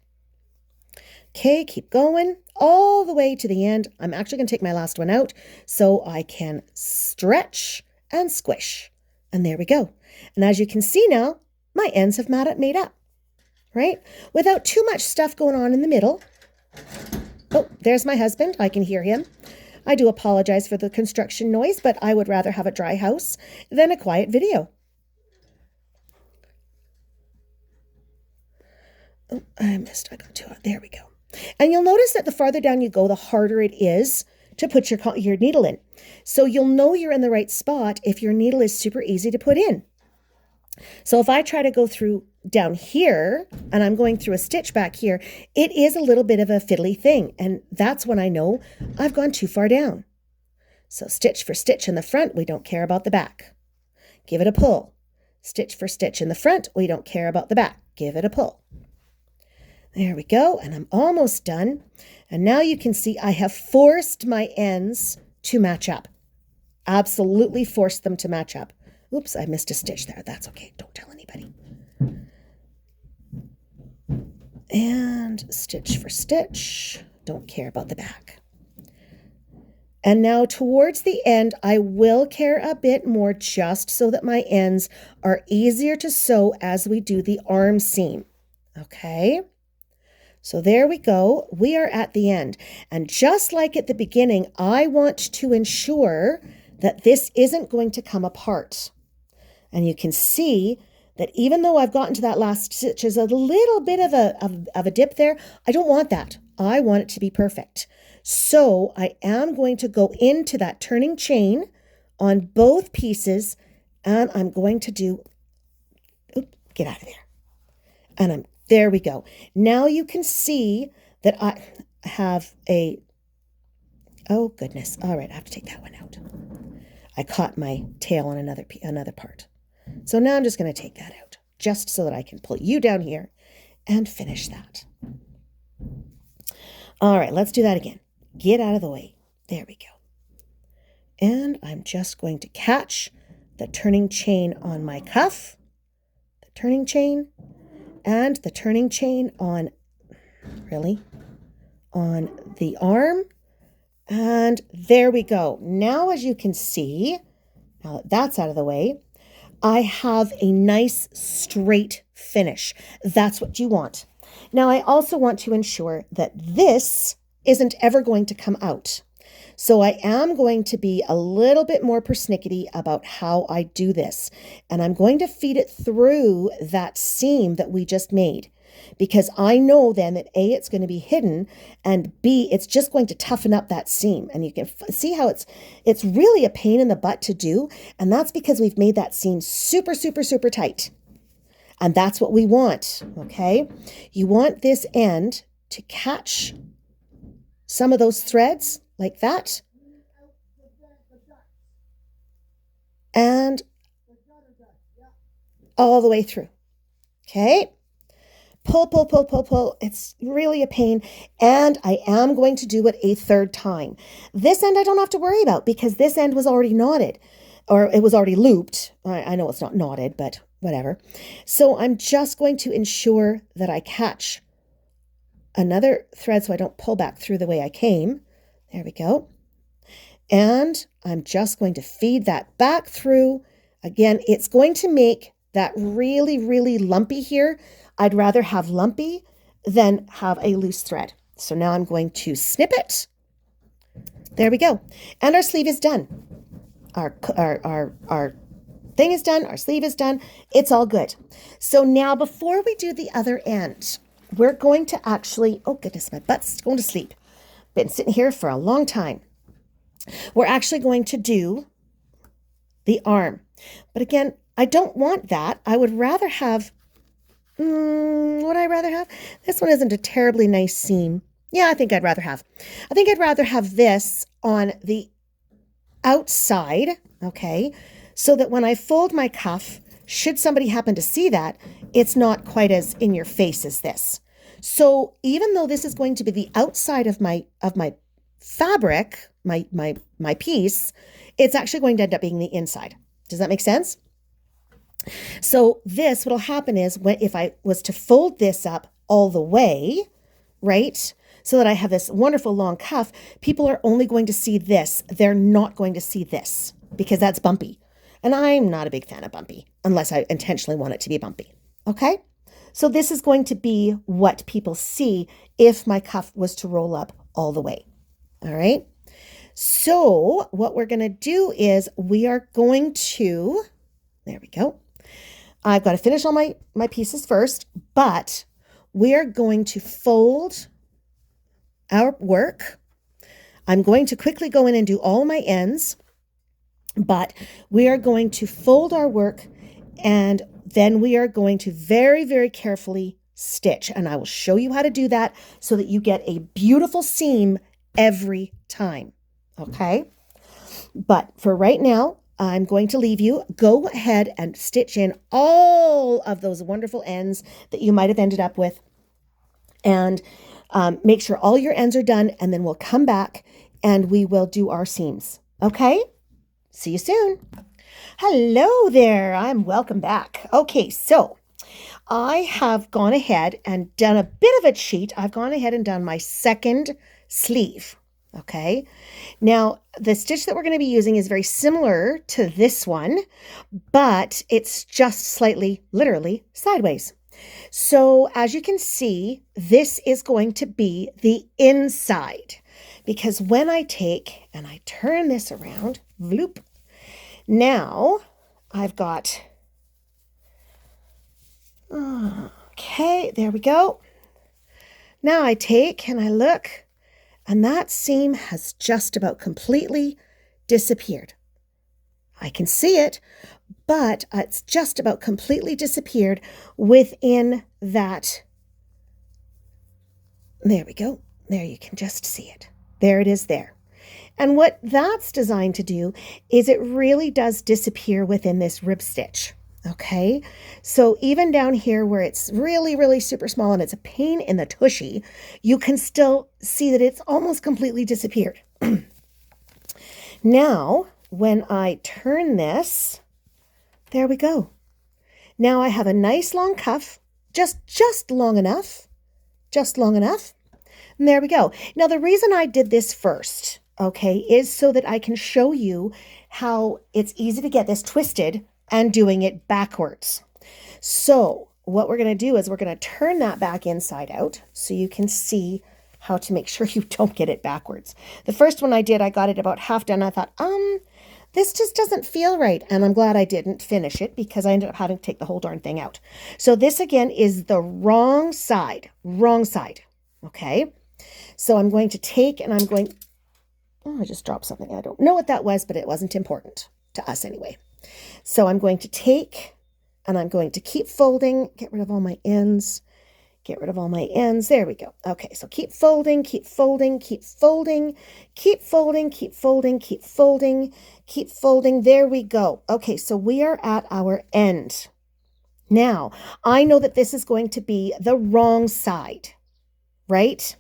Okay, keep going all the way to the end. I'm actually going to take my last one out so I can stretch and squish. And there we go. And as you can see now, my ends have made up, right? Without too much stuff going on in the middle. Oh, there's my husband. I can hear him. I do apologize for the construction noise, but I would rather have a dry house than a quiet video. Oh, I got two. There we go. And you'll notice that the farther down you go, the harder it is to put your needle in. So you'll know you're in the right spot if your needle is super easy to put in. So if I try to go through down here, and I'm going through a stitch back here, it is a little bit of a fiddly thing. And that's when I know I've gone too far down. So stitch for stitch in the front, we don't care about the back. Give it a pull. Stitch for stitch in the front, we don't care about the back. Give it a pull. There we go, and I'm almost done. And now you can see I have forced my ends to match up. Absolutely forced them to match up. Oops, I missed a stitch there. That's okay, don't tell anybody. And stitch for stitch, don't care about the back. And now towards the end, I will care a bit more, just so that my ends are easier to sew as we do the arm seam. Okay? So there we go. We are at the end. And just like at the beginning, I want to ensure that this isn't going to come apart. And you can see that even though I've gotten to that last stitch, there's a little bit of a dip there. I don't want that. I want it to be perfect. So I am going to go into that turning chain on both pieces, and I'm going to do, get out of there. And there we go. Now you can see that I have oh goodness. All right, I have to take that one out. I caught my tail on another part. So now I'm just going to take that out, just so that I can pull you down here and finish that. All right, let's do that again. Get out of the way. There we go. And I'm just going to catch the turning chain on my cuff, the turning chain, and the turning chain on the arm. And there we go. Now, as you can see, now that that's out of the way, I have a nice straight finish. That's what you want. Now, I also want to ensure that this isn't ever going to come out. So I am going to be a little bit more persnickety about how I do this. And I'm going to feed it through that seam that we just made, because I know then that A, it's going to be hidden, and B, it's just going to toughen up that seam. And you can see how it's really a pain in the butt to do. And that's because we've made that seam super, super, super tight. And that's what we want, okay? You want this end to catch some of those threads like that. And all the way through. Okay? Pull, pull, pull, pull, pull. It's really a pain. And I am going to do it a third time. This end I don't have to worry about, because this end was already knotted, or it was already looped. I know it's not knotted, but whatever. So I'm just going to ensure that I catch another thread so I don't pull back through the way I came. There we go. And I'm just going to feed that back through. Again, it's going to make that really, really lumpy here. I'd rather have lumpy than have a loose thread. So now I'm going to snip it. There we go. And our sleeve is done. Our thing is done. Our sleeve is done. It's all good. So now before we do the other end, we're going to actually, oh goodness, my butt's going to sleep. Been sitting here for a long time. We're actually going to do the arm. But again, I don't want that. I would rather have, what I rather have? This one isn't a terribly nice seam. Yeah, I think I'd rather have this on the outside, okay? So that when I fold my cuff, should somebody happen to see that, it's not quite as in your face as this. So even though this is going to be the outside of my fabric, my piece, it's actually going to end up being the inside. Does that make sense? So this, what'll happen is if I was to fold this up all the way, right, so that I have this wonderful long cuff, people are only going to see this. They're not going to see this because that's bumpy. And I'm not a big fan of bumpy unless I intentionally want it to be bumpy. Okay? So this is going to be what people see if my cuff was to roll up all the way. All right? So what we're going to do is we are going to, there we go. I've got to finish all my pieces first, but we are going to fold our work. I'm going to quickly go in and do all my ends, but we are going to fold our work and then we are going to very, very carefully stitch. And I will show you how to do that so that you get a beautiful seam every time. Okay? But for right now, I'm going to leave you. Go ahead and stitch in all of those wonderful ends that you might have ended up with. And make sure all your ends are done, and then we'll come back and we will do our seams. Okay? See you soon. Hello there. Welcome back. Okay, so I have gone ahead and done a bit of a cheat. I've gone ahead and done my second sleeve. Okay. Now, the stitch that we're going to be using is very similar to this one, but it's just slightly, literally, sideways. So as you can see, this is going to be the inside, because when I take and I turn this around, bloop, now I've got, okay, there we go. Now I take and I look, and that seam has just about completely disappeared. I can see it, but it's just about completely disappeared within that. There we go. There, you can just see it. There it is there. And what that's designed to do is it really does disappear within this rib stitch. Okay, so even down here where it's really, really super small and it's a pain in the tushy, you can still see that it's almost completely disappeared. Now, when I turn this, there we go. Now I have a nice long cuff, just long enough, and there we go. Now, the reason I did this first, okay, is so that I can show you how it's easy to get this twisted and doing it backwards. So what we're going to do is we're going to turn that back inside out so you can see how to make sure you don't get it backwards. The first one I did, I got it about half done. I thought, this just doesn't feel right. And I'm glad I didn't finish it because I ended up having to take the whole darn thing out. So this again is the wrong side. Okay. So I'm going to take and I'm going, I just dropped something. I don't know what that was, but it wasn't important to us anyway. So I'm going to take and I'm going to keep folding, get rid of all my ends, There we go. Okay, so keep folding. There we go. Okay, so we are at our end. Now, I know that this is going to be the wrong side, right?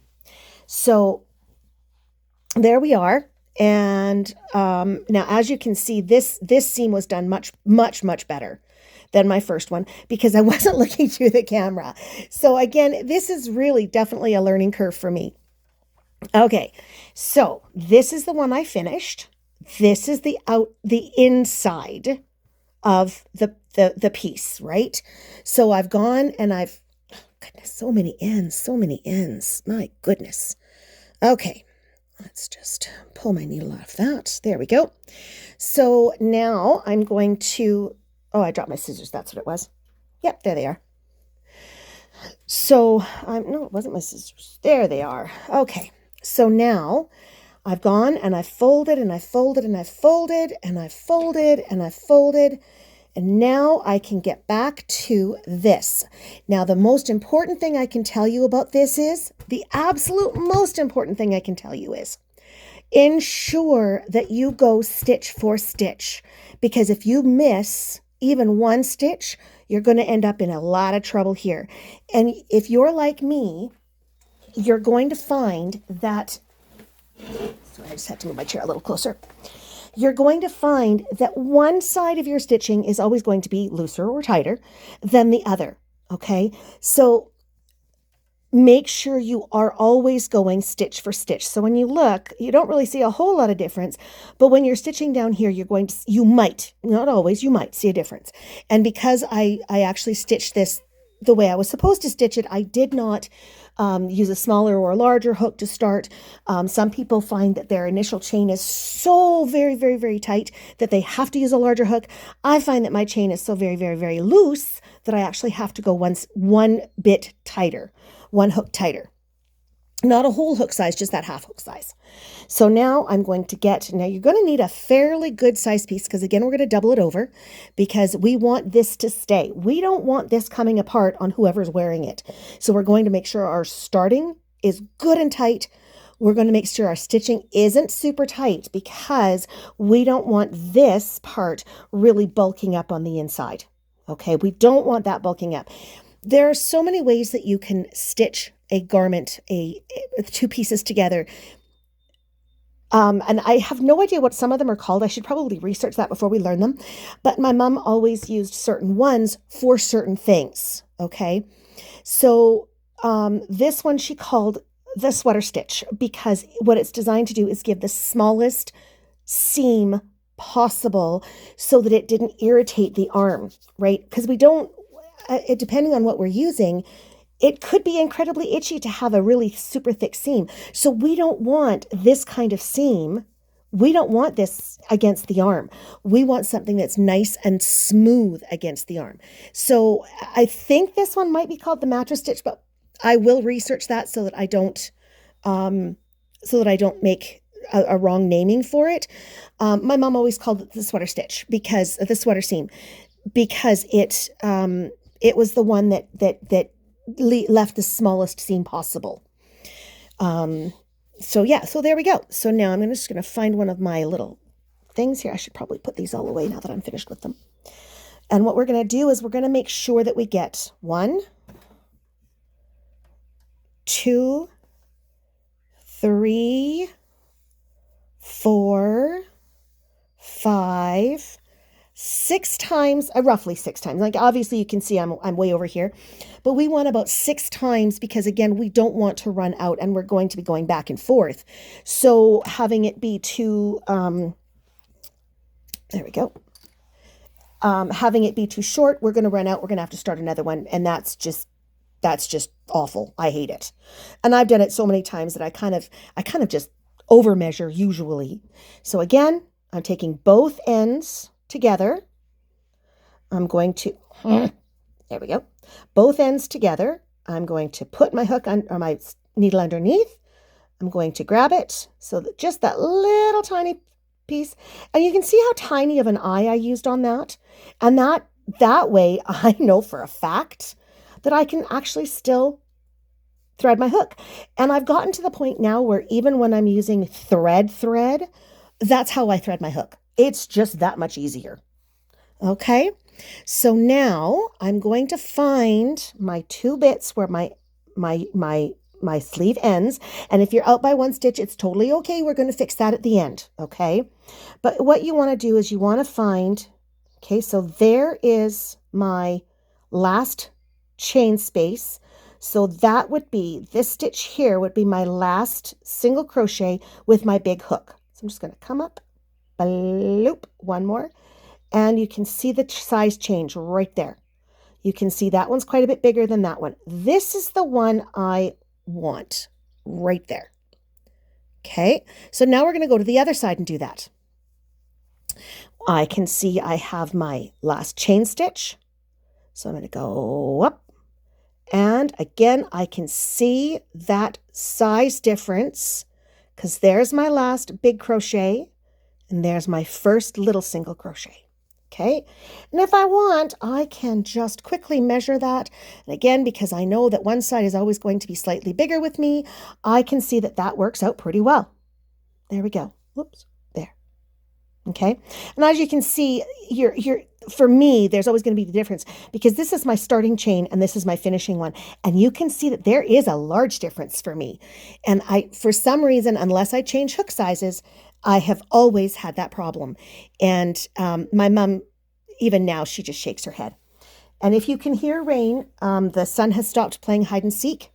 So there we are. And now, as you can see, this seam was done much better than my first one because I wasn't looking through the camera. So again, this is really definitely a learning curve for me. Okay, so this is the one I finished. This is the inside of the piece, right? So I've gone and goodness, so many ends. My goodness. Okay. Let's just pull my needle out of that. There we go. So now I'm going to, I dropped my scissors. That's what it was. Yep, there they are. So no, it wasn't my scissors. There they are. Okay. So now I've gone and I've folded and I've folded and I've folded and I've folded and I've folded. And now I can get back to this. Now, the most important thing I can tell you about this is, the absolute most important thing I can tell you is, ensure that you go stitch for stitch. Because if you miss even one stitch, you're going to end up in a lot of trouble here. And if you're like me, you're going to find that, sorry, I just had to move my chair a little closer. You're going to find that one side of your stitching is always going to be looser or tighter than the other, okay? So make sure you are always going stitch for stitch. So when you look, you don't really see a whole lot of difference, but when you're stitching down here, you might, not always, you might see a difference. And because I actually stitched this the way I was supposed to stitch it, I did not use a smaller or a larger hook to start. Some people find that their initial chain is so very, very, very tight that they have to use a larger hook. I find that my chain is so very, very, very loose that I actually have to go one bit tighter, one hook tighter. Not a whole hook size, just that half hook size. So now I'm going to now you're going to need a fairly good size piece because again, we're going to double it over because we want this to stay. We don't want this coming apart on whoever's wearing it. So we're going to make sure our starting is good and tight. We're going to make sure our stitching isn't super tight because we don't want this part really bulking up on the inside. Okay, we don't want that bulking up. There are so many ways that you can stitch a garment, two pieces together. And I have no idea what some of them are called. I should probably research that before we learn them. But my mom always used certain ones for certain things. Okay. So this one she called the sweater stitch because what it's designed to do is give the smallest seam possible so that it didn't irritate the arm, right? Because we don't, depending on what we're using, it could be incredibly itchy to have a really super thick seam. So we don't want this kind of seam. We don't want this against the arm. We want something that's nice and smooth against the arm. So I think this one might be called the mattress stitch, but I will research that so that I don't make a wrong naming for it. My mom always called it the sweater stitch because the sweater seam, because it was the one that left the smallest seam possible. So yeah, so there we go. So now I'm just going to find one of my little things here. I should probably put these all away now that I'm finished with them. And what we're going to do is we're going to make sure that we get 1, 2, 3, 4, 5, 6 times, roughly 6 times. Like obviously you can see I'm way over here, but we want about 6 times because again, we don't want to run out and we're going to be going back and forth. So having it be too, there we go. Having it be too short, we're going to run out. We're going to have to start another one. And that's just awful. I hate it. And I've done it so many times that I kind of just over measure usually. So again, I'm taking both ends together. I'm going to, there we go. Both ends together. I'm going to put my hook or my needle underneath. I'm going to grab it. So that just that little tiny piece. And you can see how tiny of an eye I used on that. And that way I know for a fact that I can actually still thread my hook. And I've gotten to the point now where even when I'm using thread, that's how I thread my hook. It's just that much easier. Okay. So now I'm going to find my 2 bits where my sleeve ends. And if you're out by 1 stitch, it's totally okay. We're going to fix that at the end. Okay. But what you want to do is you want to find, okay, so there is my last chain space. So that would be, this stitch here would be my last single crochet with my big hook. So I'm just going to come up, bloop, 1 more. And you can see the size change right there. You can see that one's quite a bit bigger than that one. This is the one I want right there. Okay, so now we're going to go to the other side and do that. I can see I have my last chain stitch. So I'm going to go up. And again, I can see that size difference because there's my last big crochet and there's my first little single crochet. Okay, and if I want, I can just quickly measure that. And again, because I know that one side is always going to be slightly bigger with me, I can see that that works out pretty well. There we go. Whoops, there. Okay, and as you can see, for me, there's always going to be the difference because this is my starting chain and this is my finishing one. And you can see that there is a large difference for me. And for some reason, unless I change hook sizes, I have always had that problem. And my mom, even now, she just shakes her head. And if you can hear rain, the son has stopped playing hide and seek.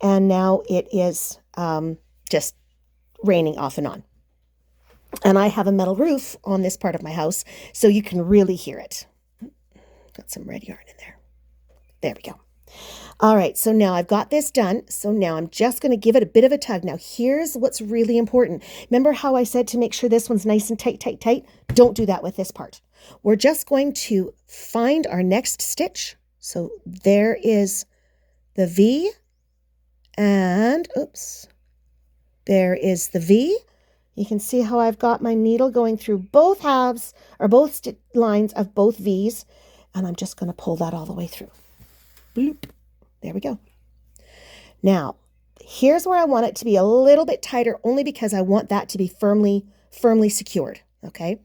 And now it is just raining off and on. And I have a metal roof on this part of my house, so you can really hear it. Got some red yarn in there. There we go. All right, so now I've got this done. So now I'm just going to give it a bit of a tug. Now here's what's really important. Remember how I said to make sure this one's nice and tight, tight, tight? Don't do that with this part. We're just going to find our next stitch. So there is the V and, oops, there is the V. You can see how I've got my needle going through both halves or both lines of both V's. And I'm just going to pull that all the way through. Bloop. There we go. Now, here's where I want it to be a little bit tighter only because I want that to be firmly secured. Okay.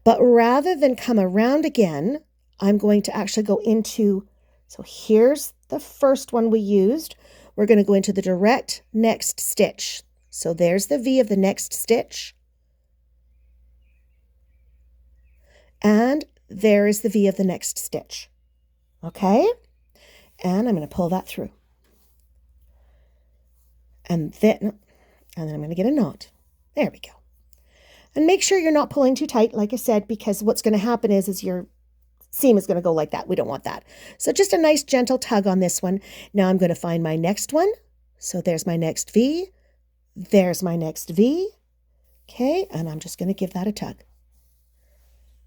But rather than come around again, I'm going to actually go into, so here's the first one we used. We're going to go into the direct next stitch. So there's the V of the next stitch. And there is the V of the next stitch. Okay? And I'm going to pull that through. And then I'm going to get a knot. There we go. And make sure you're not pulling too tight, like I said, because what's going to happen is your seam is going to go like that. We don't want that. So just a nice gentle tug on this one. Now I'm going to find my next one. So there's my next V. There's my next V. Okay, and I'm just going to give that a tug.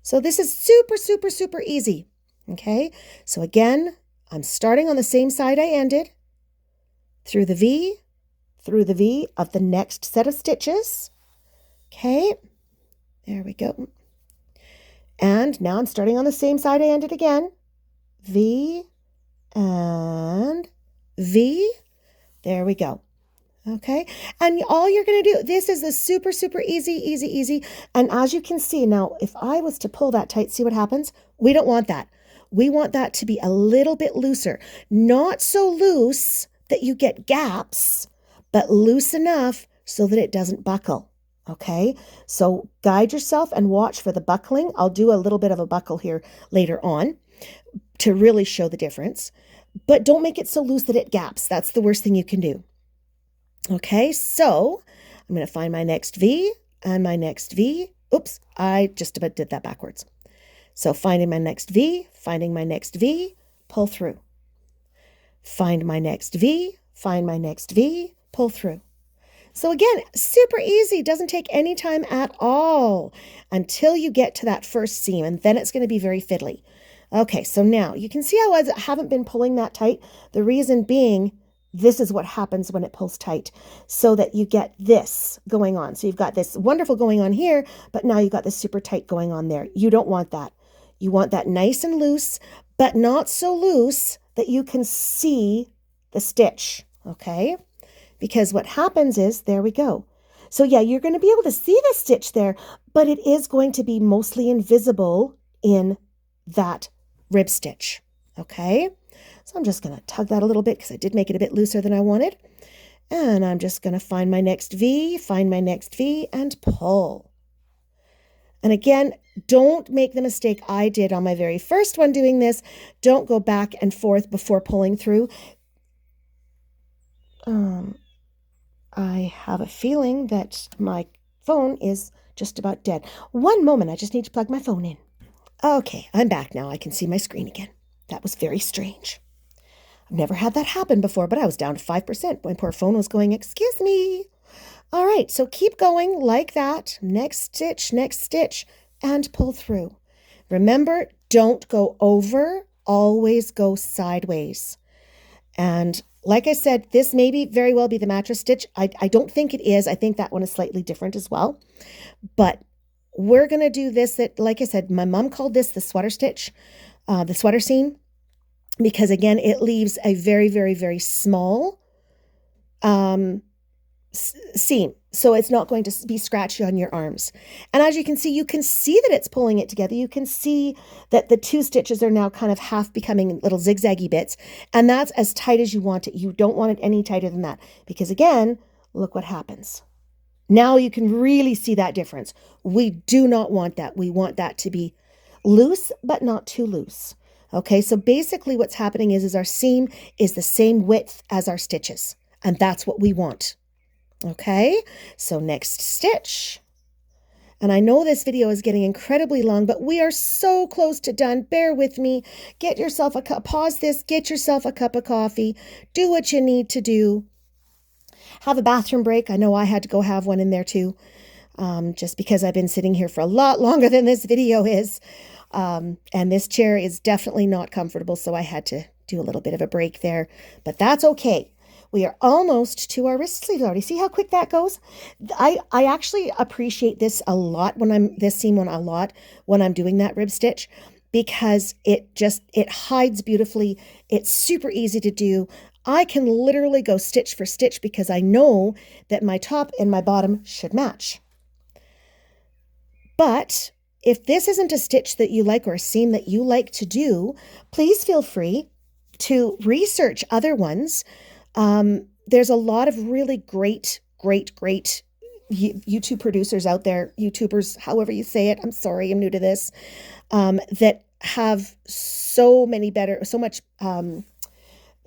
So this is super, super, super easy. Okay, so again, I'm starting on the same side I ended, through the V of the next set of stitches. Okay, there we go. And now I'm starting on the same side I ended again. V and V. There we go. Okay, and all you're going to do, this is a super, super easy. And as you can see now, if I was to pull that tight, see what happens? We don't want that. We want that to be a little bit looser. Not so loose that you get gaps, but loose enough so that it doesn't buckle. Okay, so guide yourself and watch for the buckling. I'll do a little bit of a buckle here later on to really show the difference. But don't make it so loose that it gaps. That's the worst thing you can do. Okay, so I'm going to find my next V and my next V. Oops, I just about did that backwards. So finding my next V, pull through. Find my next V, pull through. So again, super easy, doesn't take any time at all until you get to that first seam, and then it's going to be very fiddly. Okay, so now you can see how I haven't been pulling that tight. The reason being, this is what happens when it pulls tight, so that you get this going on. So you've got this wonderful going on here, but now you've got this super tight going on there. You don't want that. You want that nice and loose, but not so loose that you can see the stitch, okay? Because what happens is, there we go. So yeah, you're going to be able to see the stitch there, but it is going to be mostly invisible in that rib stitch, okay? So I'm just going to tug that a little bit because I did make it a bit looser than I wanted. And I'm just going to find my next V, and pull. And again, don't make the mistake I did on my very first one doing this. Don't go back and forth before pulling through. I have a feeling that my phone is just about dead. One moment, I just need to plug my phone in. Okay, I'm back now. I can see my screen again. That was very strange. I've never had that happen before, but I was down to 5%. My poor phone was going, excuse me. All right, so keep going like that. Next stitch, and pull through. Remember, don't go over, always go sideways. And like I said, this may very well be the mattress stitch. I don't think it is. I think that one is slightly different as well. But we're going to do this, that, like I said, my mom called this the sweater stitch, the sweater seam. Because again, it leaves a very, very, very small seam, so it's not going to be scratchy on your arms. And as you can see that it's pulling it together. You can see that the two stitches are now kind of half becoming little zigzaggy bits, and that's as tight as you want it. You don't want it any tighter than that, because again, look what happens. Now you can really see that difference. We do not want that. We want that to be loose, but not too loose. Okay, so basically what's happening is our seam is the same width as our stitches, and that's what we want. Okay, so next stitch. And I know this video is getting incredibly long, but we are so close to done. Bear with me. Get yourself a cup, pause this, get yourself a cup of coffee, do what you need to do. Have a bathroom break. I know I had to go have one in there too, just because I've been sitting here for a lot longer than this video is. And this chair is definitely not comfortable, so I had to do a little bit of a break there, but that's okay. We are almost to our wrist sleeves already. See how quick that goes? I actually appreciate this a lot when I'm doing that rib stitch, because it hides beautifully. It's super easy to do. I can literally go stitch for stitch because I know that my top and my bottom should match. But if this isn't a stitch that you like or a seam that you like to do, please feel free to research other ones. There's a lot of really great YouTube producers out there, YouTubers, however you say it. I'm sorry, I'm new to this, that have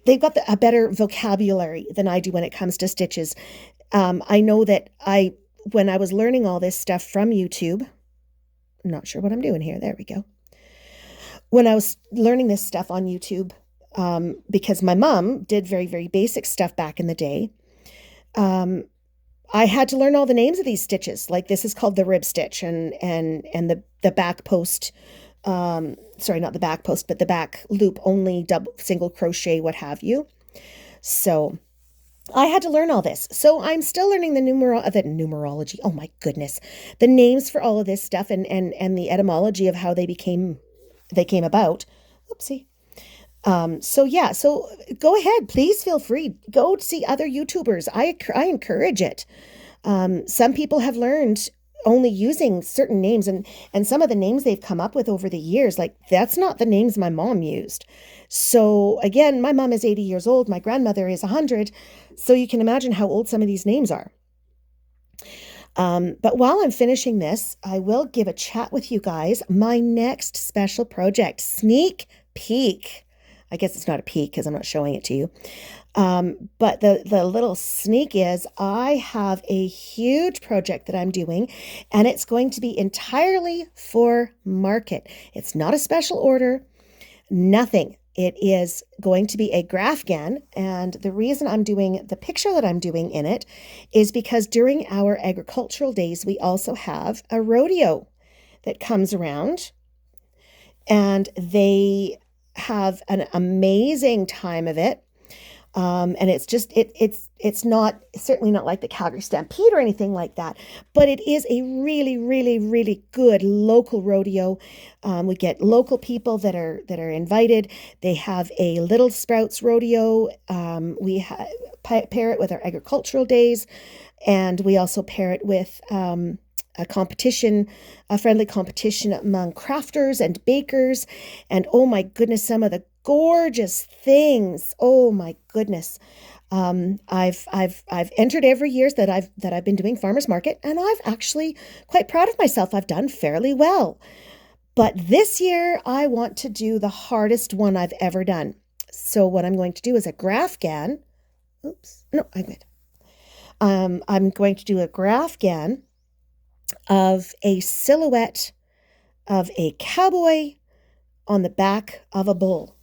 they've got a better vocabulary than I do when it comes to stitches. I know that when I was learning all this stuff from YouTube, I'm not sure what I'm doing here. There we go. When I was learning this stuff on YouTube, because my mom did very, very basic stuff back in the day, I had to learn all the names of these stitches. Like this is called the rib stitch, and the back post, sorry, not the back post, but the back loop only, double, single crochet, what have you. So I had to learn all this. So I'm still learning the numerology. Oh my goodness. The names for all of this stuff, and the etymology of how they came about. Oopsie. So go ahead, please feel free. Go see other YouTubers. I encourage it. Some people have learned only using certain names, and some of the names they've come up with over the years, like that's not the names my mom used. So again, my mom is 80 years old. My grandmother is 100. So you can imagine how old some of these names are. But while I'm finishing this, I will give a chat with you guys. My next special project, sneak peek. I guess it's not a peek because I'm not showing it to you. But the little sneak is I have a huge project that I'm doing, and it's going to be entirely for market. It's not a special order, nothing. It is going to be a Grafgan, and the reason I'm doing the picture that I'm doing in it is because during our agricultural days, we also have a rodeo that comes around, and they have an amazing time of it. And it's just, it's not, certainly not like the Calgary Stampede or anything like that, but it is a really, really, really good local rodeo. We get local people that are invited. They have a Little Sprouts rodeo. We pair it with our agricultural days, and we also pair it with, a friendly competition among crafters and bakers. And oh my goodness, some of the gorgeous things. Oh my goodness. I've entered every year that I've been doing farmers market, and I've actually quite proud of myself. I've done fairly well. But this year I want to do the hardest one I've ever done. So what I'm going to do is a Grafgan. Oops. No, I did. I'm going to do a Grafgan of a silhouette of a cowboy on the back of a bull.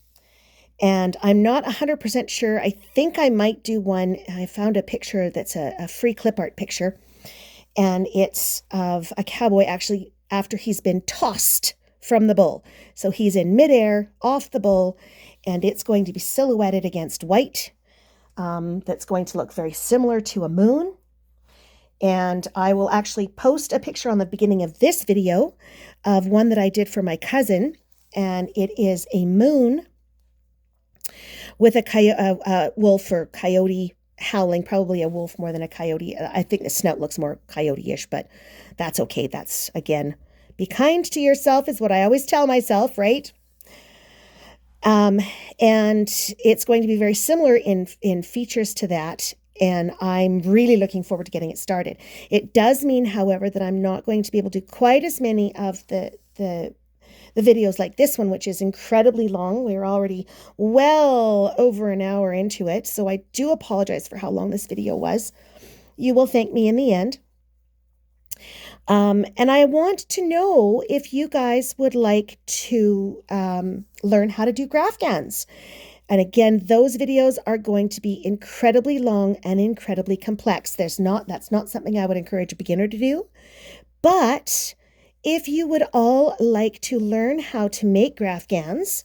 And I'm not 100% sure. I think I might do one. I found a picture that's a free clip art picture, and it's of a cowboy actually after he's been tossed from the bull. So he's in midair off the bull, and it's going to be silhouetted against white. That's going to look very similar to a moon. And I will actually post a picture on the beginning of this video of one that I did for my cousin. And it is a moon with a wolf or coyote howling, probably a wolf more than a coyote. I think the snout looks more coyote-ish, but that's okay. That's, again, be kind to yourself is what I always tell myself, right? Um, and it's going to be very similar in features to that. And I'm really looking forward to getting it started. It does mean, however, that I'm not going to be able to do quite as many of the videos like this one, which is incredibly long. We're already well over an hour into it. So I do apologize for how long this video was. You will thank me in the end. And I want to know if you guys would like to learn how to do graph GANs. And again, those videos are going to be incredibly long and incredibly complex. That's not something I would encourage a beginner to do. But if you would all like to learn how to make graph GANs,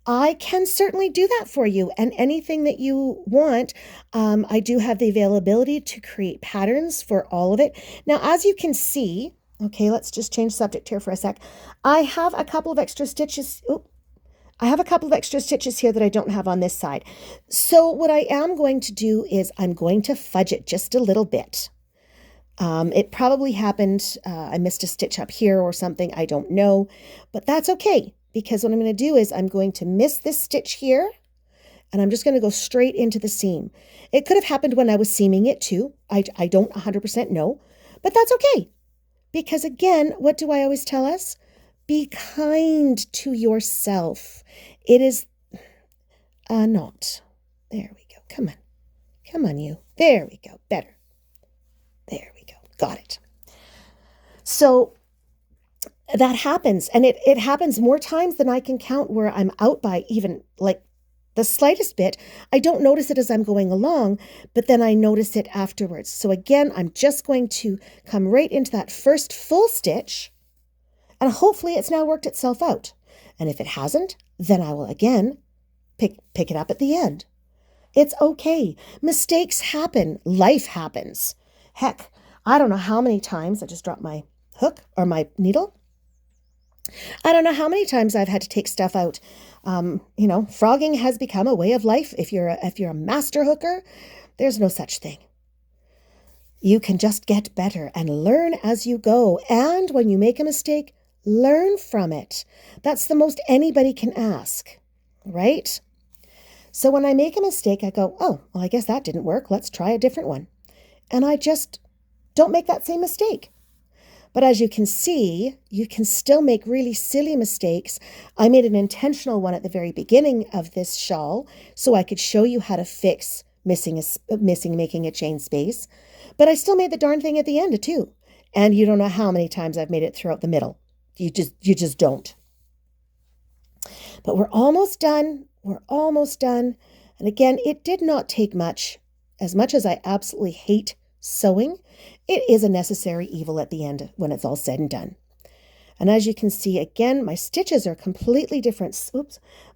I can certainly do that for you. And anything that you want, I do have the availability to create patterns for all of it. Now, as you can see, okay, let's just change subject here for a sec. I have a couple of extra stitches. I have a couple of extra stitches here that I don't have on this side. So what I am going to do is I'm going to fudge it just a little bit. It probably happened, I missed a stitch up here or something, I don't know, but that's okay, because what I'm going to do is I'm going to miss this stitch here, and I'm just going to go straight into the seam. It could have happened when I was seaming it too. I don't 100% know, but that's okay, because again, what do I always tell us? Be kind to yourself. It is not. There we go. Come on. Come on, you. There we go. Better. There we go. Got it. So that happens. And it happens more times than I can count where I'm out by even like the slightest bit. I don't notice it as I'm going along, but then I notice it afterwards. So again, I'm just going to come right into that first full stitch, and hopefully it's now worked itself out. And if it hasn't, then I will again pick it up at the end. It's okay. Mistakes happen. Life happens. Heck, I don't know how many times I just dropped my hook or my needle. I don't know how many times I've had to take stuff out. Frogging has become a way of life. If you're a master hooker, there's no such thing. You can just get better and learn as you go. And when you make a mistake, learn from it. That's the most anybody can ask, right? So when I make a mistake, I go, oh, well, I guess that didn't work. Let's try a different one. And I just don't make that same mistake. But as you can see, you can still make really silly mistakes. I made an intentional one at the very beginning of this shawl so I could show you how to fix making a chain space. But I still made the darn thing at the end too. And you don't know how many times I've made it throughout the middle. You just don't. But we're almost done. We're almost done. And again, it did not take much. As much as I absolutely hate sewing, it is a necessary evil at the end when it's all said and done. And as you can see, again, my stitches are completely different.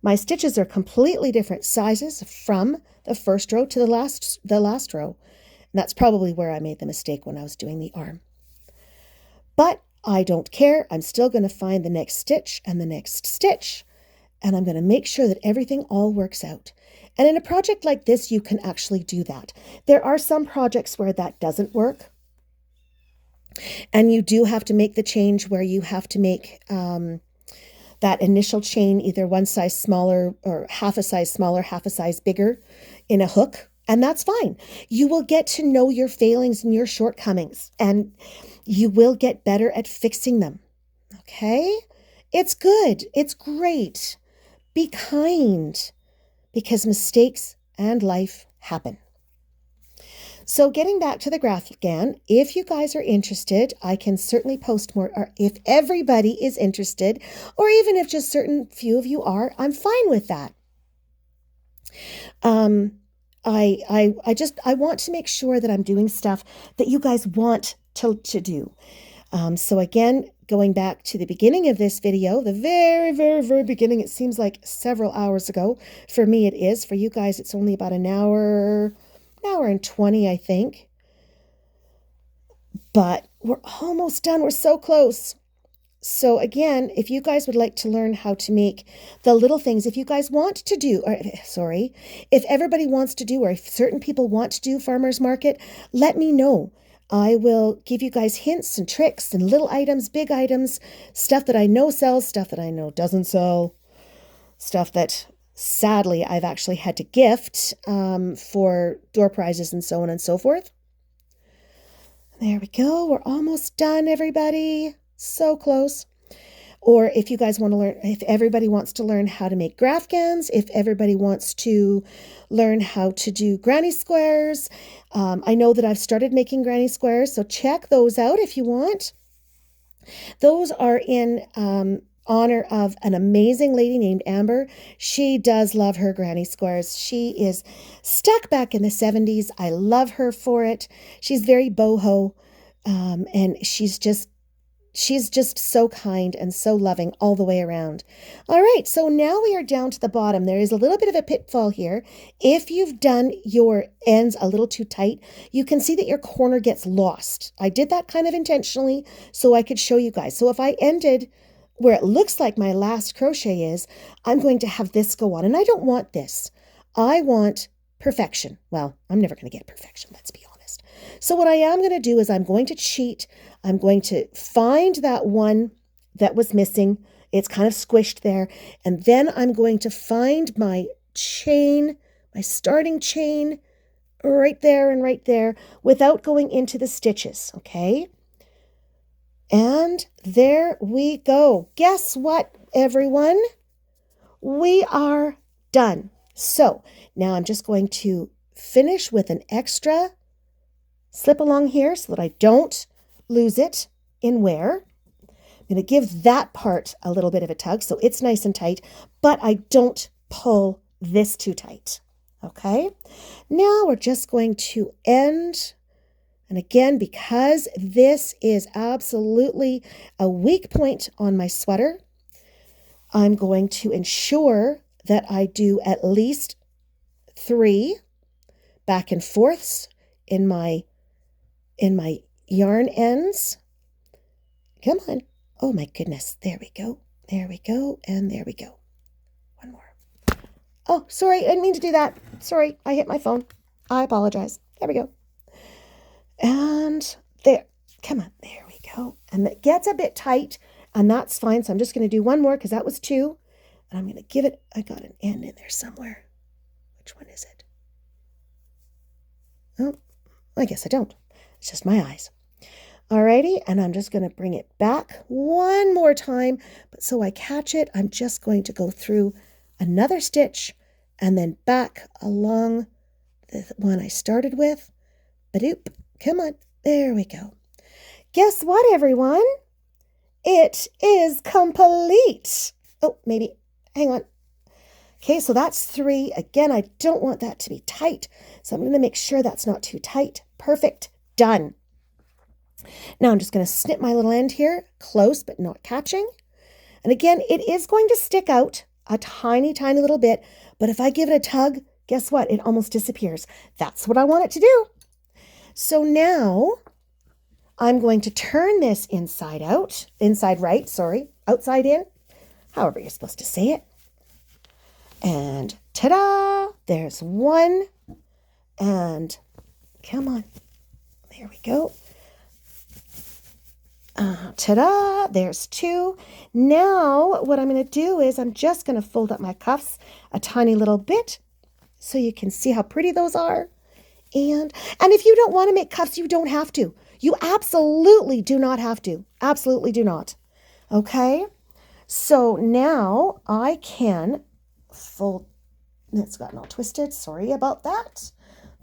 My stitches are completely different sizes from the first row to the last row. And that's probably where I made the mistake when I was doing the arm. But I don't care. I'm still going to find the next stitch and the next stitch, and I'm going to make sure that everything all works out. And in a project like this, you can actually do that. There are some projects where that doesn't work, and you do have to make the change where you have to make that initial chain either one size smaller or half a size smaller, half a size bigger in a hook. And that's fine. You will get to know your failings and your shortcomings, and you will get better at fixing them. Okay? It's good. It's great. Be kind, because mistakes and life happen. So getting back to the graph GAN, if you guys are interested, I can certainly post more, or if everybody is interested, or even if just certain few of you are, I'm fine with that. I want to make sure that I'm doing stuff that you guys want to do. So again, going back to the beginning of this video, the very, very, very beginning, it seems like several hours ago. For me, it is. For you guys, it's only about an hour and 20, I think. But we're almost done. We're so close. So again, if you guys would like to learn how to make the little things, if you guys want to do, or sorry, if everybody wants to do, or if certain people want to do farmers market, let me know. I will give you guys hints and tricks and little items, big items, stuff that I know sells, stuff that I know doesn't sell, stuff that sadly I've actually had to gift for door prizes and so on and so forth. There we go. We're almost done, everybody. So close. Or if you guys want to learn, if everybody wants to learn how to make graphgans, if everybody wants to learn how to do granny squares, I know that I've started making granny squares, so check those out if you want. Those are in honor of an amazing lady named Amber. She does love her granny squares. She is stuck back in the 70s. I love her for it. She's very boho, and she's just so kind and so loving all the way around. All right, so now we are down to the bottom. There is a little bit of a pitfall here. If you've done your ends a little too tight, you can see that your corner gets lost. I did that kind of intentionally so I could show you guys. So if I ended where it looks like my last crochet is, I'm going to have this go on, and I don't want this. I want perfection. Well, I'm never going to get perfection, let's be honest. So what I am going to do is I'm going to cheat. I'm going to find that one that was missing. It's kind of squished there. And then I'm going to find my chain, my starting chain right there and right there without going into the stitches, okay? And there we go. Guess what, everyone? We are done. So now I'm just going to finish with an extra slip along here so that I don't lose it in wear. I'm going to give that part a little bit of a tug so it's nice and tight, but I don't pull this too tight. Okay, now we're just going to end. And again, because this is absolutely a weak point on my sweater, I'm going to ensure that I do at least 3 back and forths in my yarn ends. Come on. Oh my goodness. There we go. There we go. And there we go. One more. Oh, sorry. I didn't mean to do that. Sorry. I hit my phone. I apologize. There we go. And there. Come on. There we go. And it gets a bit tight, and that's fine. So I'm just going to do one more because that was 2. And I'm going to give it, I got an end in there somewhere. Which one is it? Oh, I guess I don't. It's just my eyes. Alrighty, and I'm just going to bring it back one more time. But so I catch it, I'm just going to go through another stitch and then back along the one I started with. Ba-doop. Come on. There we go. Guess what, everyone? It is complete. Oh, maybe. Hang on. Okay, so that's 3. Again, I don't want that to be tight, so I'm going to make sure that's not too tight. Perfect. Done. Now I'm just going to snip my little end here, close but not catching. And again, it is going to stick out a tiny, tiny little bit, but if I give it a tug, guess what? It almost disappears. That's what I want it to do. So now I'm going to turn this inside out, inside right, sorry, outside in, however you're supposed to say it. And ta-da, there's 1. And come on, there we go. Ta-da, there's 2. Now what I'm going to do is I'm just going to fold up my cuffs a tiny little bit so you can see how pretty those are. And if you don't want to make cuffs, you don't have to. You absolutely do not have to. Absolutely do not. Okay? So now I can fold. It's gotten all twisted. Sorry about that.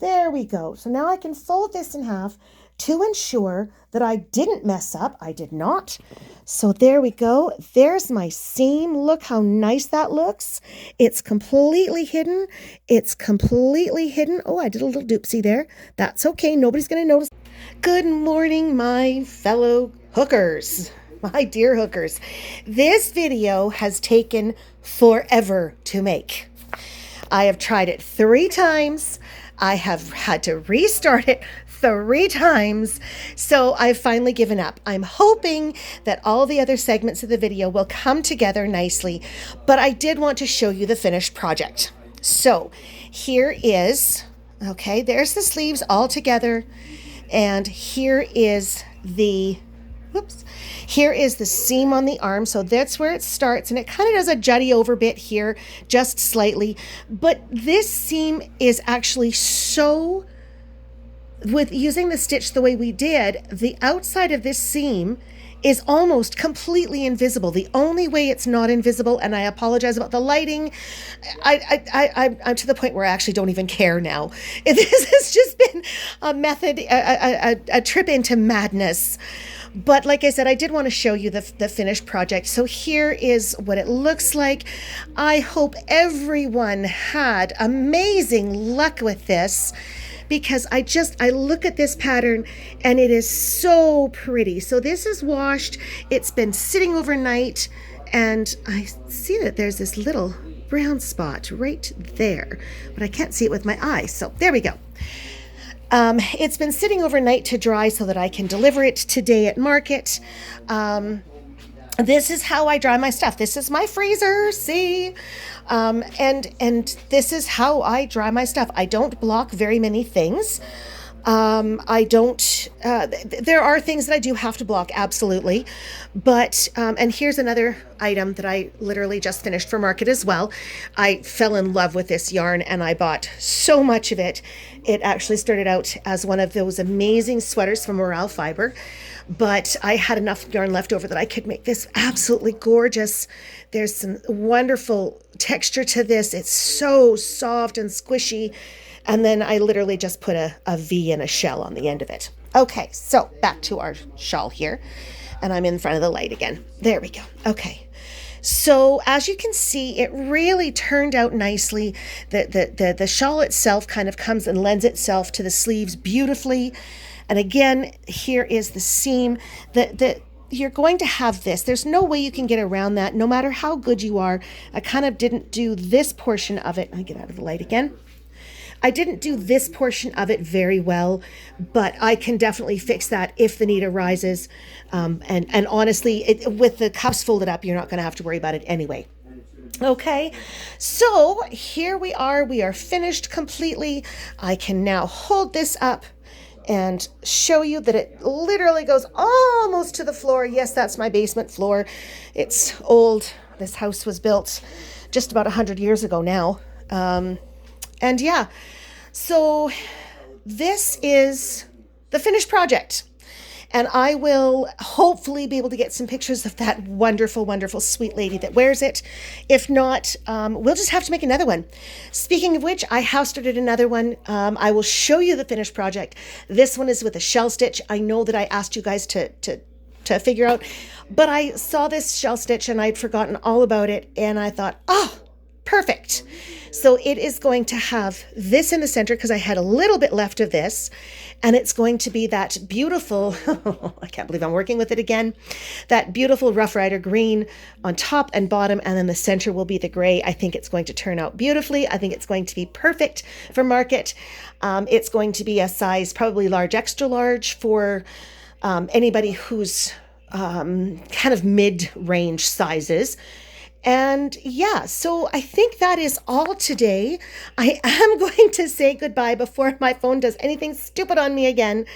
There we go. So now I can fold this in half to ensure that I didn't mess up. I did not. So there we go. There's my seam. Look how nice that looks. It's completely hidden. It's completely hidden. Oh, I did a little doopsie there. That's okay. Nobody's going to notice. Good morning, my fellow hookers. My dear hookers. This video has taken forever to make. I have tried it 3 times. I have had to restart it 3 times. So I've finally given up. I'm hoping that all the other segments of the video will come together nicely, but I did want to show you the finished project. So here is, okay, there's the sleeves all together. And here is the, whoops, here is the seam on the arm. So that's where it starts, and it kind of does a jutty over bit here, just slightly. But this seam is actually so, with using the stitch the way we did, the outside of this seam is almost completely invisible. The only way it's not invisible, and I apologize about the lighting, I'm to the point where I actually don't even care now. This has just been a method, a trip into madness. But like I said, I did want to show you the finished project. So here is what it looks like. I hope everyone had amazing luck with this, because I look at this pattern and it is so pretty. So this is washed. It's been sitting overnight, and I see that there's this little brown spot right there, but I can't see it with my eyes. So there we go. It's been sitting overnight to dry so that I can deliver it today at market. This is how I dry my stuff. This is my freezer, see? And this is how I dry my stuff. I don't block very many things. I don't, there are things that I do have to block, absolutely. But, and here's another item that I literally just finished for market as well. I fell in love with this yarn and I bought so much of it. It actually started out as one of those amazing sweaters from Morale Fiber, but I had enough yarn left over that I could make this absolutely gorgeous. There's some wonderful texture to this. It's so soft and squishy. And then I literally just put a V and a shell on the end of it. Okay, so back to our shawl here. And I'm in front of the light again. There we go. Okay. So as you can see, it really turned out nicely. The shawl itself kind of comes and lends itself to the sleeves beautifully. And again, here is the seam. You're going to have this. There's no way you can get around that, no matter how good you are. I kind of didn't do this portion of it. I get out of the light again. I didn't do this portion of it very well, but I can definitely fix that if the need arises. And honestly, with the cuffs folded up, you're not going to have to worry about it anyway. Okay, so here we are. We are finished completely. I can now hold this up and show you that it literally goes almost to the floor. Yes, that's my basement floor. It's old. This house was built just about 100 years ago now. And yeah, so this is the finished project. And I will hopefully be able to get some pictures of that wonderful, wonderful sweet lady that wears it. If not, we'll just have to make another one. Speaking of which, I have started another one. I will show you the finished project. This one is with a shell stitch. I know that I asked you guys to figure out, but I saw this shell stitch and I'd forgotten all about it. And I thought, oh, perfect. So it is going to have this in the center because I had a little bit left of this, and it's going to be that beautiful, I can't believe I'm working with it again, that beautiful Rough Rider green on top and bottom, and then the center will be the gray. I think it's going to turn out beautifully. I think it's going to be perfect for market. It's going to be a size, probably large, extra large for anybody who's kind of mid-range sizes. And yeah, so I think that is all today. I am going to say goodbye before my phone does anything stupid on me again.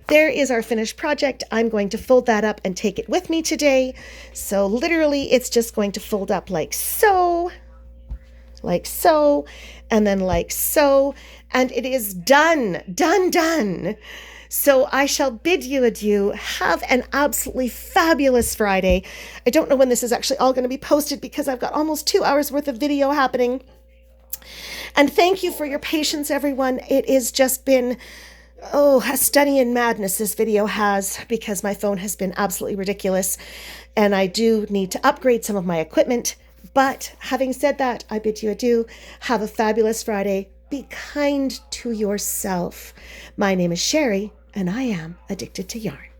There is our finished project. I'm going to fold that up and take it with me today. So literally it's just going to fold up like so, and then like so, and it is done, done. So I shall bid you adieu. Have an absolutely fabulous Friday. I don't know when this is actually all going to be posted because I've got almost 2 hours worth of video happening. And thank you for your patience, everyone. It has just been, a study in madness this video has, because my phone has been absolutely ridiculous. And I do need to upgrade some of my equipment. But having said that, I bid you adieu. Have a fabulous Friday. Be kind to yourself. My name is Sherry, and I am addicted to yarn.